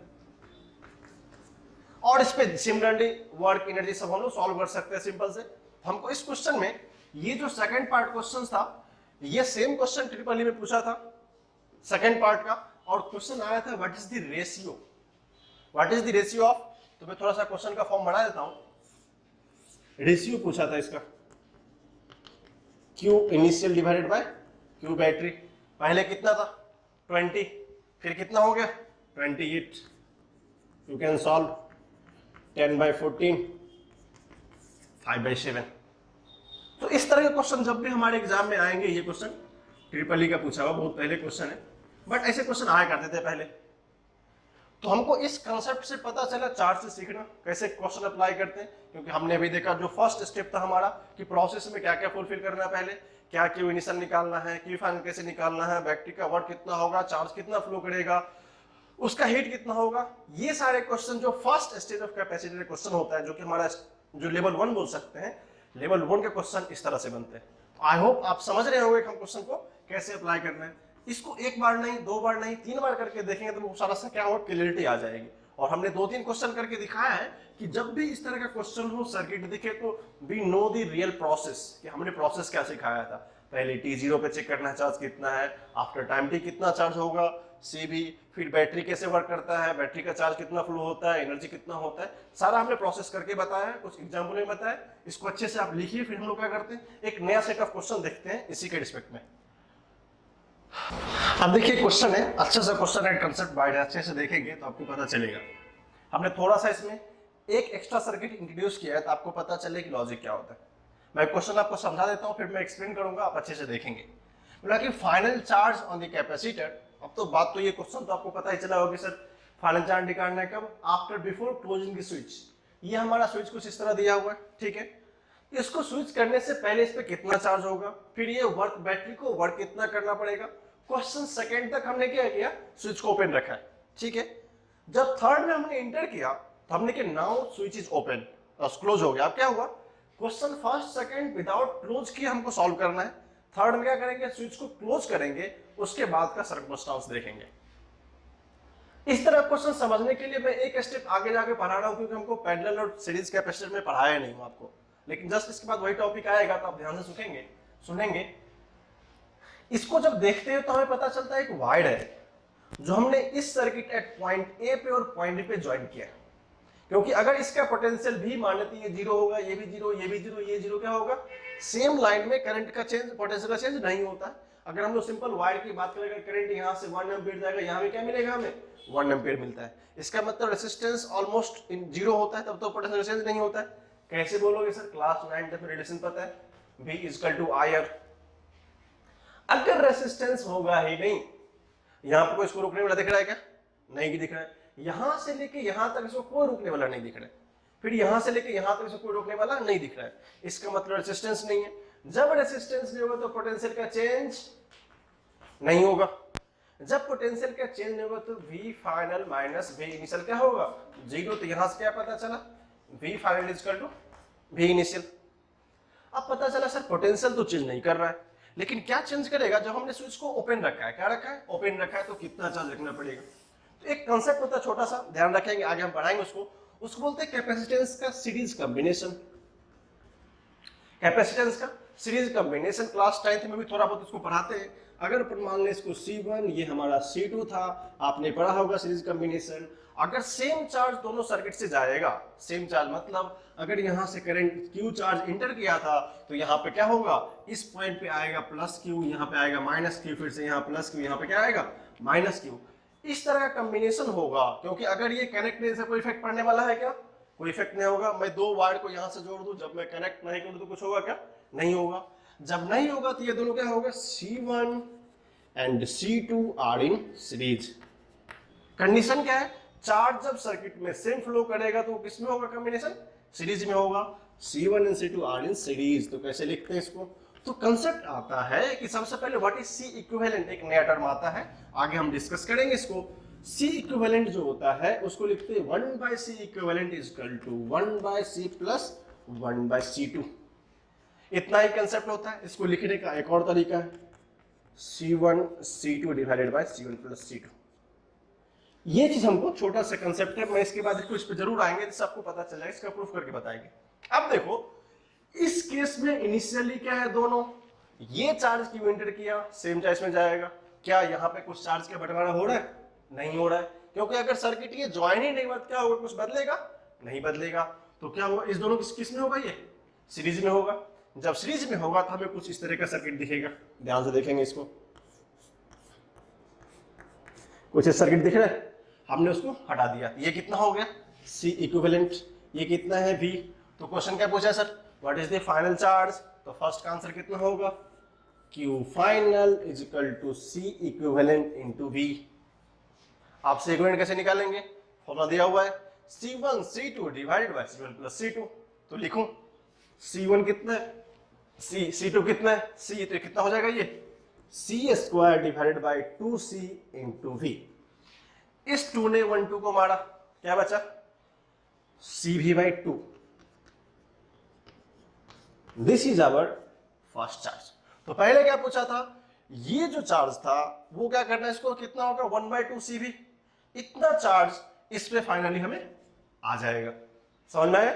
और इस पे सिमिलरली वर्क एनर्जी सब हम लोग सॉल्व कर सकते हैं सिंपल से। हमको इस क्वेश्चन में ये जो सेकंड पार्ट क्वेश्चन था, ये सेम क्वेश्चन ट्रिपल ई में पूछा था सेकंड पार्ट का, और क्वेश्चन आया था what is the ratio, what is the ratio of, तो मैं थोड़ा सा क्वेश्चन का फॉर्म बढ़ा देता हूं। रेशियो पूछा था इसका Q initial divided by Q battery, पहले कितना था 20, फिर कितना हो गया 28, यू कैन सॉल्व 10/14 5/7। तो इस तरह के क्वेश्चन जब भी हमारे एग्जाम में आएंगे, ये क्वेश्चन ट्रिपल ई का पूछा हुआ बहुत पहले क्वेश्चन है, बट ऐसे क्वेश्चन आया करते थे पहले। तो हमको इस कंसेप्ट से पता चला चार्ज से सीखना कैसे क्वेश्चन अप्लाई करते हैं, क्योंकि हमने अभी देखा जो फर्स्ट स्टेप था हमारा कि प्रोसेस में क्या क्या फुलफिल करना है, पहले क्या क्यू इनिशियल निकालना है, क्यू फाइनल कैसे निकालना है, बैटरी का वर्क कितना होगा, चार्ज कितना फ्लो करेगा, उसका हीट कितना होगा। ये सारे क्वेश्चन जो first stage of capacitor question होता है, जो कि हमारा जो लेवल 1 बोल सकते हैं, लेवल 1 के क्वेश्चन इस तरह से बनते हैं। तो आई होप आप समझ रहे होंगे हम क्वेश्चन को कैसे अप्लाई करना है। इसको एक बार नहीं, दो बार नहीं, 3 बार करके देखेंगे तो सारा सा क्या होगा क्लियरिटी आ जाएगी। और हमने 2-3 क्वेश्चन करके दिखाया है कि जब भी इस तरह का क्वेश्चन हो, सर्किट दिखे, तो we know the real process, कि हमने प्रोसेस क्या सिखाया था। पहले T0 पे चेक करना है चार्ज कितना है, आफ्टर टाइम T कितना चार्ज होगा, C भी, फिर बैटरी कैसे वर्क करता है, बैटरी का चार्ज कितना फ्लो होता है, एनर्जी कितना होता है, सारा हमने प्रोसेस करके बताया है, कुछ एग्जाम्पल में बताया। इसको अच्छे से आप लिखिए, फिर हम लोग क्या करते हैं एक नया सेट ऑफ क्वेश्चन देखते हैं इसी के रिस्पेक्ट में। अब देखिए क्वेश्चन है, अच्छा सा क्वेश्चन है, कंसेप्ट वाइड है, अच्छे से देखेंगे तो आपको पता चलेगा। हमने थोड़ा सा इसमें एक एक्स्ट्रा सर्किट इंट्रोड्यूस किया है, तो आपको पता चले कि लॉजिक क्या होता है। मैं क्वेश्चन आपको समझा देता हूं, फिर मैं एक्सप्लेन करूंगा, आप अच्छे से देखेंगे। बोला कि final charge on the capacitor, अब तो बात तो ये क्वेश्चन तो आपको पता ही चला होगा सर फाइनल चार्ज निकालना है कब, after before closing the switch. ये हमारा स्विच कुछ इस तरह दिया हुआ है, ठीक है। इसको स्विच करने से पहले इस पे कितना चार्ज होगा, फिर ये वर्क, बैटरी को वर्क कितना करना पड़ेगा। क्वेश्चन सेकंड तक हमने क्या किया, स्विच को ओपन रखा है, ठीक है। जब थर्ड में हमने इंटर किया तो हमने कि now switch is open, close हो गया। अब क्या हुआ, question first second without close किए हमको सॉल्व करना है। थर्ड में क्या करेंगे, स्विच को क्लोज करेंगे, उसके बाद का सर्कमस्टांस देखेंगे। इस तरह क्वेश्चन समझने के लिए मैं एक स्टेप आगे जाके पढ़ा रहा हूं, क्योंकि हमको पैरेलल और सीरीज कैपेसिटर में पढ़ाया नहीं हूं आपको, लेकिन जस्ट इसके बाद वही टॉपिक आएगा तो आप ध्यान से सुनेंगे। इसको जब देखते हैं तो हमें पता चलता है एक वायर है जो हमने इस सर्किट एट पॉइंट ए पे और पॉइंट बी पे ज्वाइन किया है। क्योंकि अगर इसका पोटेंशियल भी मान लेते ये जीरो होगा, ये भी जीरो, ये भी जीरो, ये जीरो, क्या होगा, सेम लाइन में करंट का चेंज, पोटेंशियल का चेंज नहीं होता है। अगर हम लोग सिंपल वायर की बात करें, करंट यहाँ से 1 एम्पीयर जाएगा, यहाँ में क्या मिलेगा, हमें 1 एम्पीयर मिलता है। इसका मतलब रेसिस्टेंस ऑलमोस्ट जीरो होता है, तब तो पोटेंशियल चेंज नहीं होता है। कैसे बोलोगे सर, क्लास 9 में रिलेशन पता है, V इक्वल टू IR। अगर रेसिस्टेंस होगा ही नहीं, यहाँ पर कोई इसको रोकने वाला दिख रहा है क्या, नहीं दिख रहा है। यहां से लेके यहां तक इसको कोई रोकने वाला नहीं दिख रहा है, फिर यहां से लेके यहां तक इसको कोई रोकने वाला नहीं दिख रहा है, इसका मतलब रेसिस्टेंस नहीं है। जब रेसिस्टेंस नहीं होगा तो पोटेंशियल का चेंज नहीं होगा। जब पोटेंशियल का चेंज नहीं होगा तो V final minus V initial क्या होगा, जीरो। तो यहां से क्या पता चला, V final equal to V initial. अब पता चला सर पोटेंशियल तो चेंज नहीं कर रहा है, लेकिन क्या चेंज करेगा, जब हमने स्विच को ओपन रखा है, क्या रखा है, ओपन रखा है, तो कितना चार्ज रखना पड़ेगा। तो एक कांसेप्ट होता है छोटा सा, ध्यान रखेंगे, आगे हम बढ़ाएंगे उसको बोलते हैं कैपेसिटेंस का सीरीज कॉम्बिनेशन। कैपेसिटेंस का सीरीज कॉम्बिनेशन क्लास 10th में भी थोड़ा बहुत इसको पढ़ाते हैं। अगर अपन मान लें इसको C1, ये हमारा C2 था, आपने पढ़ा होगा सीरीज कॉम्बिनेशन। अगर सेम चार्ज दोनों सर्किट से जाएगा, सेम चार्ज मतलब अगर यहां से करंट Q चार्ज इंटर किया था, तो यहाँ पे क्या होगा, इस पॉइंट पे आएगा प्लस Q, यहाँ पे आएगा माइनस Q, फिर से यहाँ प्लस Q, यहाँ पे क्या आएगा, माइनस Q। इस तरह का कॉम्बिनेशन होगा, क्योंकि अगर ये कनेक्ट नहीं से कोई इफेक्ट पड़ने वाला है क्या, कोई इफेक्ट नहीं होगा। मैं दो वायर को यहां से जोड़ दूं, जब मैं कनेक्ट नहीं करूं तो कुछ होगा क्या, नहीं होगा। जब नहीं होगा तो ये दोनों क्या होगा, C1 and C2 are in series. Condition क्या है, चार्ज जब सर्किट में सेम फ्लो करेगा तो किसमें होगा कॉम्बिनेशन, सीरीज में होगा। C1 and C2 are in series. तो कैसे लिखते हैं इसको, तो कंसेप्ट आता है कि सबसे पहले व्हाट इज C इक्विवेलेंट, एक नया टर्म आता है, आगे हम डिस्कस करेंगे इसको। C इक्विवेलेंट जो होता है उसको लिखते हैं 1/C equivalent is equal to 1/C plus 1/C2। इतना ही कंसेप्ट होता है। इसको लिखने का एक और तरीका है, C1 C2 divided by C1 plus C2। ये चीज हमको छोटा सा कंसेप्ट है, मैं इसके बाद इसको इस पे जरूर आएंगे, जिससे आपको पता चल जाएगा, इसका प्रूफ करके बताएंगे। अब देखो इस केस में इनिशियली क्या है, दोनों ये चार्ज क्यों एंटर किया, सेम चार्ज में जाएगा। क्या यहाँ पे कुछ चार्ज का बंटवारा हो रहा है, नहीं हो रहा है, क्योंकि अगर सर्किट ये ज्वाइन ही नहीं हुआ क्या होगा, कुछ बदलेगा, नहीं बदलेगा। तो क्या होगा, इस दोनों किस में होगा, ये सीरीज में होगा। जब सीरीज में होगा तो हमें कुछ इस तरह का सर्किट दिखेगा, ध्यान से देखेंगे इसको, कुछ इस सर्किट दिख रहा है, हमने उसको हटा दिया, ये कितना हो गया C इक्विवेलेंट, ये कितना है V। तो क्वेश्चन क्या पूछा sir, what is the final charge, तो फर्स्ट का आंसर कितना होगा, Q final is equal to C equivalent into V। आप C इक्विवेलेंट कैसे निकालेंगे, फॉर्मूला दिया हुआ है C1 C2 divided by C1 plus C2। तो लिखूं C1 कितना है, C2 कितना है, C, तो कितना हो जाएगा, ये C square divided by 2C into V। इस 2 ने 1 2 को मारा, क्या बचा, CV by 2। This is our first charge. तो पहले क्या पूछा था, ये जो चार्ज था वो क्या करना है, इसको कितना होगा 1/2 CV। इतना चार्ज इस पे फाइनली हमें आ जाएगा, समझ में आया।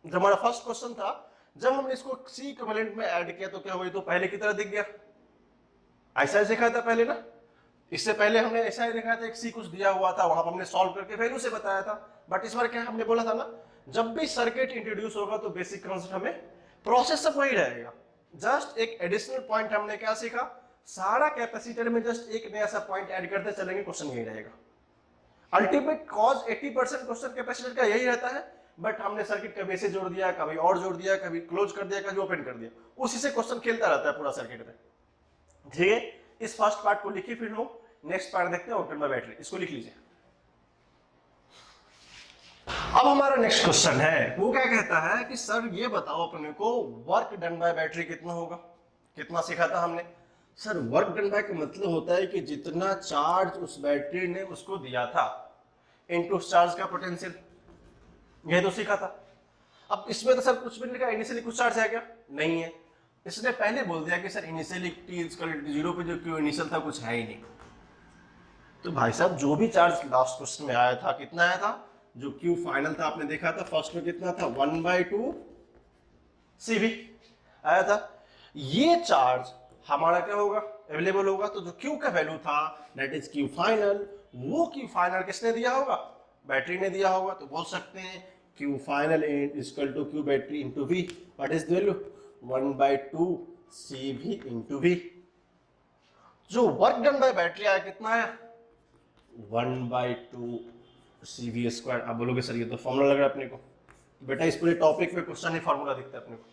जब हमारा फर्स्ट क्वेश्चन था, जब हमने इसको C इक्विवेलेंट में ऐड किया तो क्या हुआ, तो पहले की तरह दिख गया, ऐसा ही देखा था पहले ना, इससे पहले हमने ऐसा ही देखा था, एक C कुछ दिया हुआ था, वहां पर हमने सॉल्व करके वैल्यू से बताया था। बट इस बार क्या हमने बोला था ना, जब भी सर्किट इंट्रोड्यूस होगा तो बेसिक कॉन्सेप्ट हमें प्रोसेस सब वही रहेगा, जस्ट एक एडिशनल पॉइंट हमने क्या सीखा, सारा कैपेसिटर में जस्ट एक नया सा पॉइंट ऐड करते चलेंगे, क्वेश्चन यही रहेगा। अल्टीमेट कॉज 80% क्वेश्चन कैपेसिटर का यही रहता है, बट हमने सर्किट कभी ऐसे जोड़ दिया, कभी और जोड़ दिया, कभी क्लोज कर दिया, कभी ओपन कर दिया, उसी से क्वेश्चन खेलता रहता है पूरा सर्किट में। ठीक है, इस फर्स्ट पार्ट को लिखिए, फिर लोग नेक्स्ट पार्ट देखते हैं, ऑक्टेन बाय बैटरी, इसको लिख लीजिए। अब हमारा नेक्स्ट क्वेश्चन है, वो क्या कहता है कि सर ये बताओ अपने को वर्क डन बाय बैटरी कितना होगा। कितना सीखा था हमने सर, वर्क डन बाय का मतलब होता है कि जितना चार्ज उस बैटरी ने उसको दिया था इनटू चार्ज का पोटेंशियल, ये तो सीखा था। अब इसमें तो सर कुछ भी नहीं लिखा, इनिशियली कुछ चार्ज है क्या, नहीं है। इसने पहले बोल दिया कि सर इनिशियली T0 पे जो Q इनिशियल था कुछ है ही नहीं। तो भाई साहब जो भी चार्ज लास्ट क्वेश्चन में आया था कितना आया था, जो Q फाइनल था आपने देखा था फर्स्ट में कितना था 1/2 CV आया था। ये चार्ज हमारा क्या होगा, अवेलेबल होगा। तो जो Q का वैल्यू था दैट इज Q फाइनल, वो Q फाइनल किसने दिया होगा, बैटरी ने दिया होगा। तो बोल सकते हैं Q final is equal to Q battery into V. What is the value? 1/2 CV into V. जो वर्क डन बाय बैटरी आया कितना आया? 1/2 CV स्क्वायर। आप बोलोगे सर ये तो फॉर्मूला लग रहा है अपने को। बेटा इस पूरे टॉपिक में क्वेश्चन ही फॉर्मूला दिखता है अपने को,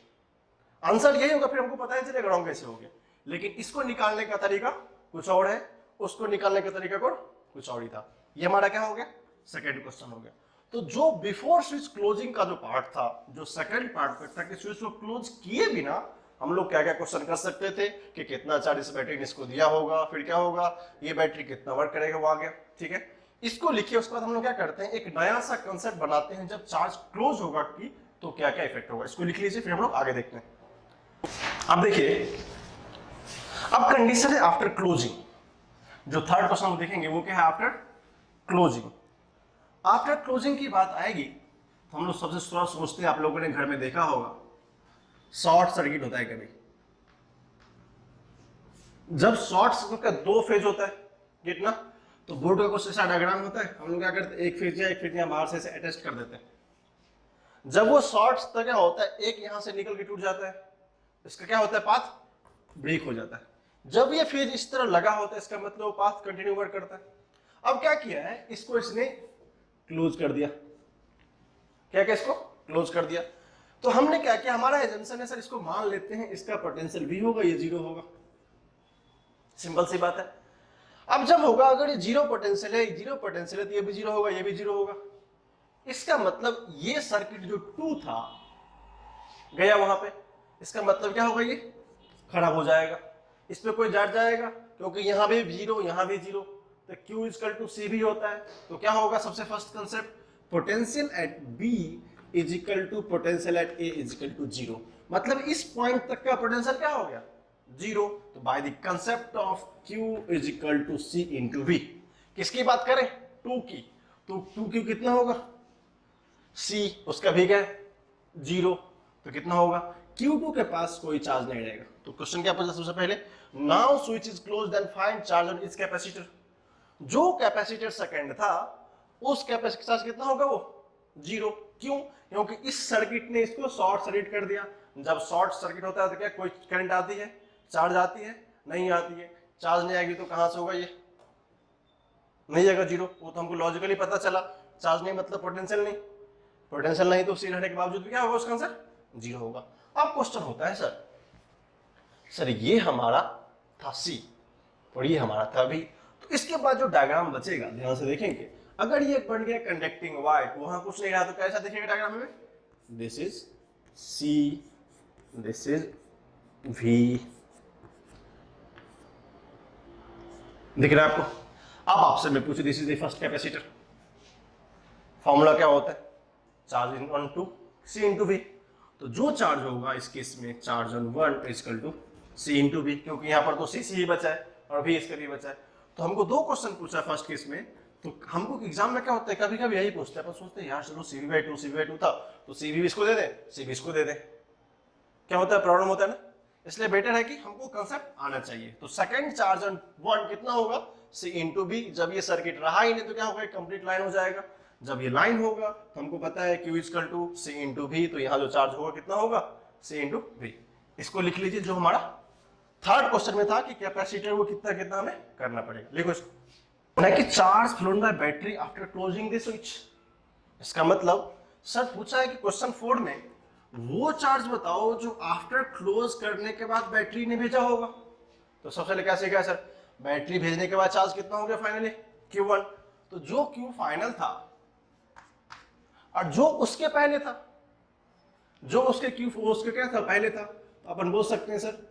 आंसर यही होगा, फिर हमको पता ही चलेगा रॉन्ग कैसे हो गया। लेकिन इसको निकालने का तरीका कुछ और है, उसको निकालने का तरीका कुछ और ही था। ये हमारा क्या हो गया? सेकंड क्वेश्चन हो गया। तो जो बिफोर स्विच क्लोजिंग का जो पार्ट था, जो सेकंड पार्ट था कि स्विच को क्लोज किए बिना हम लोग क्या क्या क्वेश्चन कर सकते थे कि कितना चार्ज इस बैटरी ने इसको दिया होगा, फिर क्या होगा, ये बैटरी कितना वर्क करेगा, वो आ गया। ठीक है, इसको लिखिए। उसके बाद हम लोग क्या करते हैं, एक नया सा कंसेप्ट बनाते हैं, जब चार्ज क्लोज होगा की तो क्या क्या इफेक्ट होगा। इसको लिख लीजिए, फिर हम लोग आगे देखते हैं। अब देखिए, अब कंडीशन है आफ्टर क्लोजिंग। जो थर्ड क्वेश्चन हम देखेंगे वो क्या है? After closing. आफ्टर क्लोजिंग की बात आएगी तो हम लोग सबसे सोचते हैं, आप लोगों ने घर में देखा होगा, शॉर्ट सर्किट होता है कभी। जब शॉर्ट सर्किट का दो फेज होता है, कितना, तो बोर्ड का कुछ ऐसा डायग्राम होता है, हम लोग क्या करते हैं, एक फेज या बाहर से अटैच कर देते हैं। जब वो शॉर्ट तक क्या होता है, एक यहां से निकल के टूट जाता है, इसका क्या होता है, पाथ ब्रेक हो जाता है। जब ये फेज इस तरह लगा होता है, इसका मतलब पाथ कंटिन्यू वर्क करता है। अब क्या किया है, इसको इसने क्लोज कर दिया। क्या क्या इसको क्लोज कर दिया। तो हमने क्या किया, हमारा एजम्पशन है सर, इसको मान लेते हैं इसका पोटेंशियल V होगा, ये 0 होगा। सिंपल सी बात है। अब जब होगा, अगर ये 0 पोटेंशियल है, 0 पोटेंशियल है, तो ये भी 0 होगा, ये भी 0 होगा। इसका मतलब ये सर्किट जो 2 था गया वहां पे, इसका मतलब क्या होगा, ये खराब हो जाएगा। इस पे कोई जाट जाएगा, क्योंकि यहां भी 0, यहां भी 0, तो Q इक्वल टू C भी होता है। तो क्या होगा, सबसे first concept, potential at B is equal to potential at A is equal to 0। मतलब इस पॉइंट तक का पोटेंशियल क्या हो गया, 0। तो by the concept of Q is equal to C into V। किसकी बात करें, 2 की। तो 2Q कितना होगा, C उसका भी क्या है, 0। तो कितना होगा, Q2 के पास कोई चार्ज नहीं रहेगा। तो क्वेश्चन क्या पूछा सबसे पहले, now switch is close then find charge on its capacitor. जो कैपेसिटर सेकंड था, उस कैपेसिटर चार्ज कितना होगा, वो 0। क्यों, क्योंकि इस सर्किट ने इसको शॉर्ट सर्किट कर दिया। जब शॉर्ट सर्किट होता है तो क्या कोई करंट आती है, चार्ज आती है, नहीं आती है। चार्ज नहीं आएगी तो कहां से होगा, ये नहीं जाएगा 0। वो तो हमको लॉजिकली पता चला, चार्ज नहीं मतलब पोटेंशियल नहीं, पोटेंशियल नहीं तो सी रहने के बावजूद भी क्या होगा, उसका आंसर 0 होगा। अब क्वेश्चन होता है सर ये हमारा था C और ये हमारा था V। तो इसके बाद जो डायग्राम बचेगा, ध्यान से देखेंगे, अगर ये बन गया कंडक्टिंग वायर, वहां कुछ नहीं रहा, तो कैसा दिखेगा डायग्राम में, this is C, this is V। दिख रहा है आपको? अब आपसे मैं पूछूं, this is the first capacitor, formula क्या होता है, charge in on to C into V। तो जो चार्ज होगा इस केस में, charge on 1 is equal to C into V, क्योंकि यहाँ पर तो C ही बचा है और V इसका भी बचा है। तो हमको दो क्वेश्चन पूछा फर्स्ट केस में। तो हमको एग्जाम में क्या होता है, कभी कभी यही पूछते हैं, अपन सोचते हैं यार चलो CV/2 था तो CV इसको दे दे, CV इसको दे दे, क्या होता है, प्रॉब्लम होता है ना। इसलिए बेटर है कि हमको कंसेप्ट आना चाहिए। तो सेकंड चार्ज ऑन 1 कितना होगा, C इंटू V। जब ये सर्किट रहा ही नहीं तो क्या होगा, कंप्लीट लाइन हो जाएगा। जब ये लाइन होगा तो हमको पता है Q equal to C into V, तो यहाँ जो चार्ज होगा कितना होगा, C इंटू V। इसको लिख लीजिए, जो हमारा थर्ड क्वेश्चन में था कि कैपेसिटर वो कितना कितना हमें करना पड़ेगा। लिखो इसको, कि charge phloem bye battery after closing the switch. इसका मतलब सर पूछा है कि क्वेश्चन 4 में वो चार्ज बताओ जो आफ्टर क्लोज करने के बाद बैटरी ने भेजा होगा। तो सबसे पहले क्या सीखा सर, बैटरी भेजने के बाद चार्ज कितना हो गया फाइनली, Q1। तो जो Q फाइनल था और जो उसके पहले था, जो उसके उसके क्या था, पहले था, तो अपन बोल सकते हैं सर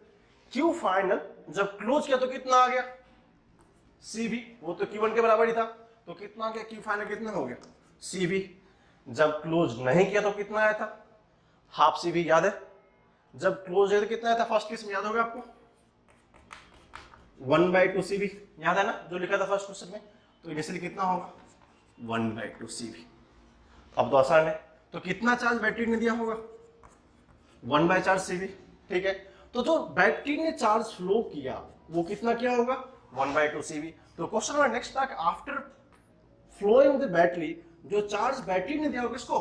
Q फाइनल जब क्लोज किया तो कितना आ गया, CV। वो तो Q1 के बराबर ही था, तो कितना आ गया, Q फाइनल कितना हो गया, CV। जब क्लोज नहीं किया तो कितना आया था, हाफ CV, याद है। जब क्लोज है तो कितना आया था फर्स्ट केस में, याद होगा आपको, 1/2 CV, याद है ना, जो लिखा था फर्स्ट क्वेश्चन में। तो इनिशियली कितना होगा, 1/2 CV। अब तो आसान है, तो कितना चार्ज बैटरी ने दिया होगा, 1/4 CV। ठीक है, तो जो बैटरी ने चार्ज फ्लो किया वो कितना किया होगा, 1/2 CV। तो क्वेश्चन नंबर नेक्स्ट था, आफ्टर फ्लोइंग द बैटरी, जो चार्ज बैटरी ने दिया होगा किसको,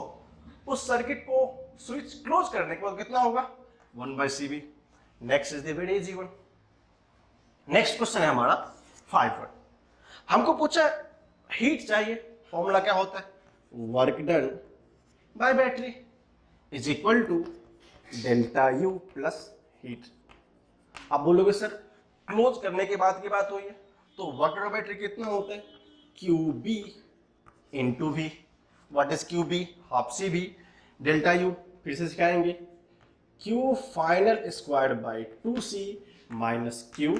उस सर्किट को स्विच क्लोज करने के बाद कितना होगा 1/CV। Next is the very easy one. Next question है हमारा 5 हमको पूछा हीट चाहिए, फॉर्मूला क्या होता है work done by battery is equal to delta U plus heat. आप बोलोगे सर क्लोज करने के बाद की बात हुई है तो वर्क डन बैटरी कितना होता है QB into V. What is QB half CV delta U फिर से सिखाएंगे Q final square by 2C minus Q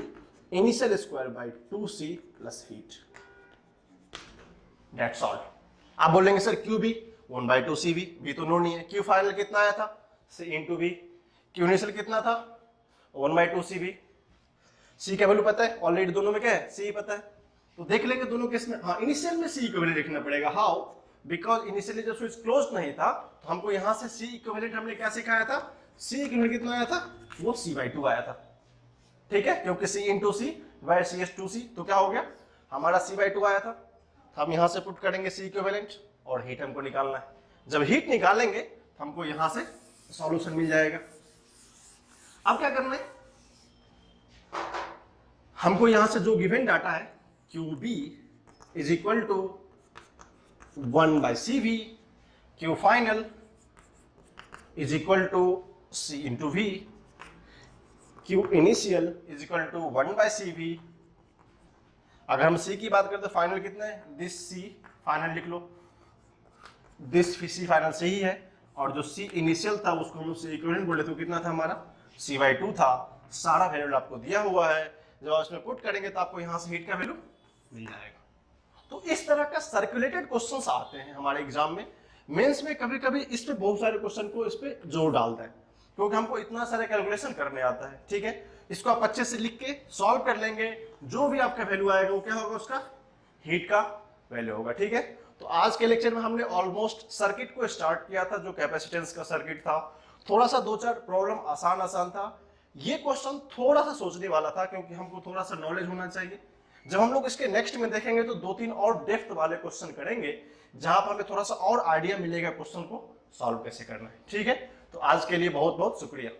initial square by 2C plus heat. That's all. आप बोलेंगे सर QB 1/2CV भी तो नो नहीं है। Q फाइनल कितना आया था C into V। Q initial कितना था 1/2CV। C का वैल्यू पता है ऑलरेडी दोनों में क्या है C पता है तो देख लेंगे दोनों केस में। हाँ इनिशियल में C इक्विवेलेंट लिखना पड़ेगा। हाउ बिकॉज इनिशियली जब स्विच क्लोज नहीं था तो हमको यहां से C इक्विवेलेंट हमने क्या सिखाया था C इक्विवेलेंट कितना आया था वो C/2 आया था। ठीक है क्योंकि C into C bye CS2C तो क्या हो गया हमारा C/2 आया था। तो हम यहां से पुट करेंगे C इक्विवेलेंट और हीट हमको निकालना है। जब हीट निकालेंगे तो हमको यहां से सॉल्यूशन मिल जाएगा। अब क्या करना है हमको यहां से जो गिवन डाटा है QB is equal to 1/CV Q final is equal to C into V Q initial is equal to 1/CV। अगर हम C की बात करते तो फाइनल कितना है दिस C फाइनल लिख लो दिस C फाइनल सही है और जो C इनिशियल था उसको हम C इक्विवेलेंट बोले तो कितना था हमारा C/2 था। सारा वैल्यू आपको दिया हुआ है जब आप इसमें पुट करेंगे तो आपको यहां से हीट का वैल्यू मिल जाएगा। तो इस तरह का सर्कुलेटेड क्वेश्चंस आते हैं हमारे एग्जाम में। मेंस में कभी कभी इस पे बहुत सारे क्वेश्चन को इस पे जोर डालता है क्योंकि हमको इतना सारे कैलकुलेशन करने आता है। ठीक है इसको आप अच्छे से लिख के सॉल्व कर लेंगे जो भी आपका वैल्यू आएगा वो क्या होगा उसका हीट का वैल्यू होगा। ठीक है तो आज के लेक्चर में हमने ऑलमोस्ट सर्किट को स्टार्ट किया था जो कैपेसिटेंस का सर्किट था। थोड़ा सा 2-4 प्रॉब्लम आसान था। ये क्वेश्चन थोड़ा सा सोचने वाला था क्योंकि हमको थोड़ा सा नॉलेज होना चाहिए। जब हम लोग इसके नेक्स्ट में देखेंगे तो 2-3 और डेप्थ वाले क्वेश्चन करेंगे जहां पर हमें थोड़ा सा और आइडिया मिलेगा क्वेश्चन को सॉल्व कैसे करना है। ठीक है तो आज के लिए बहुत बहुत शुक्रिया।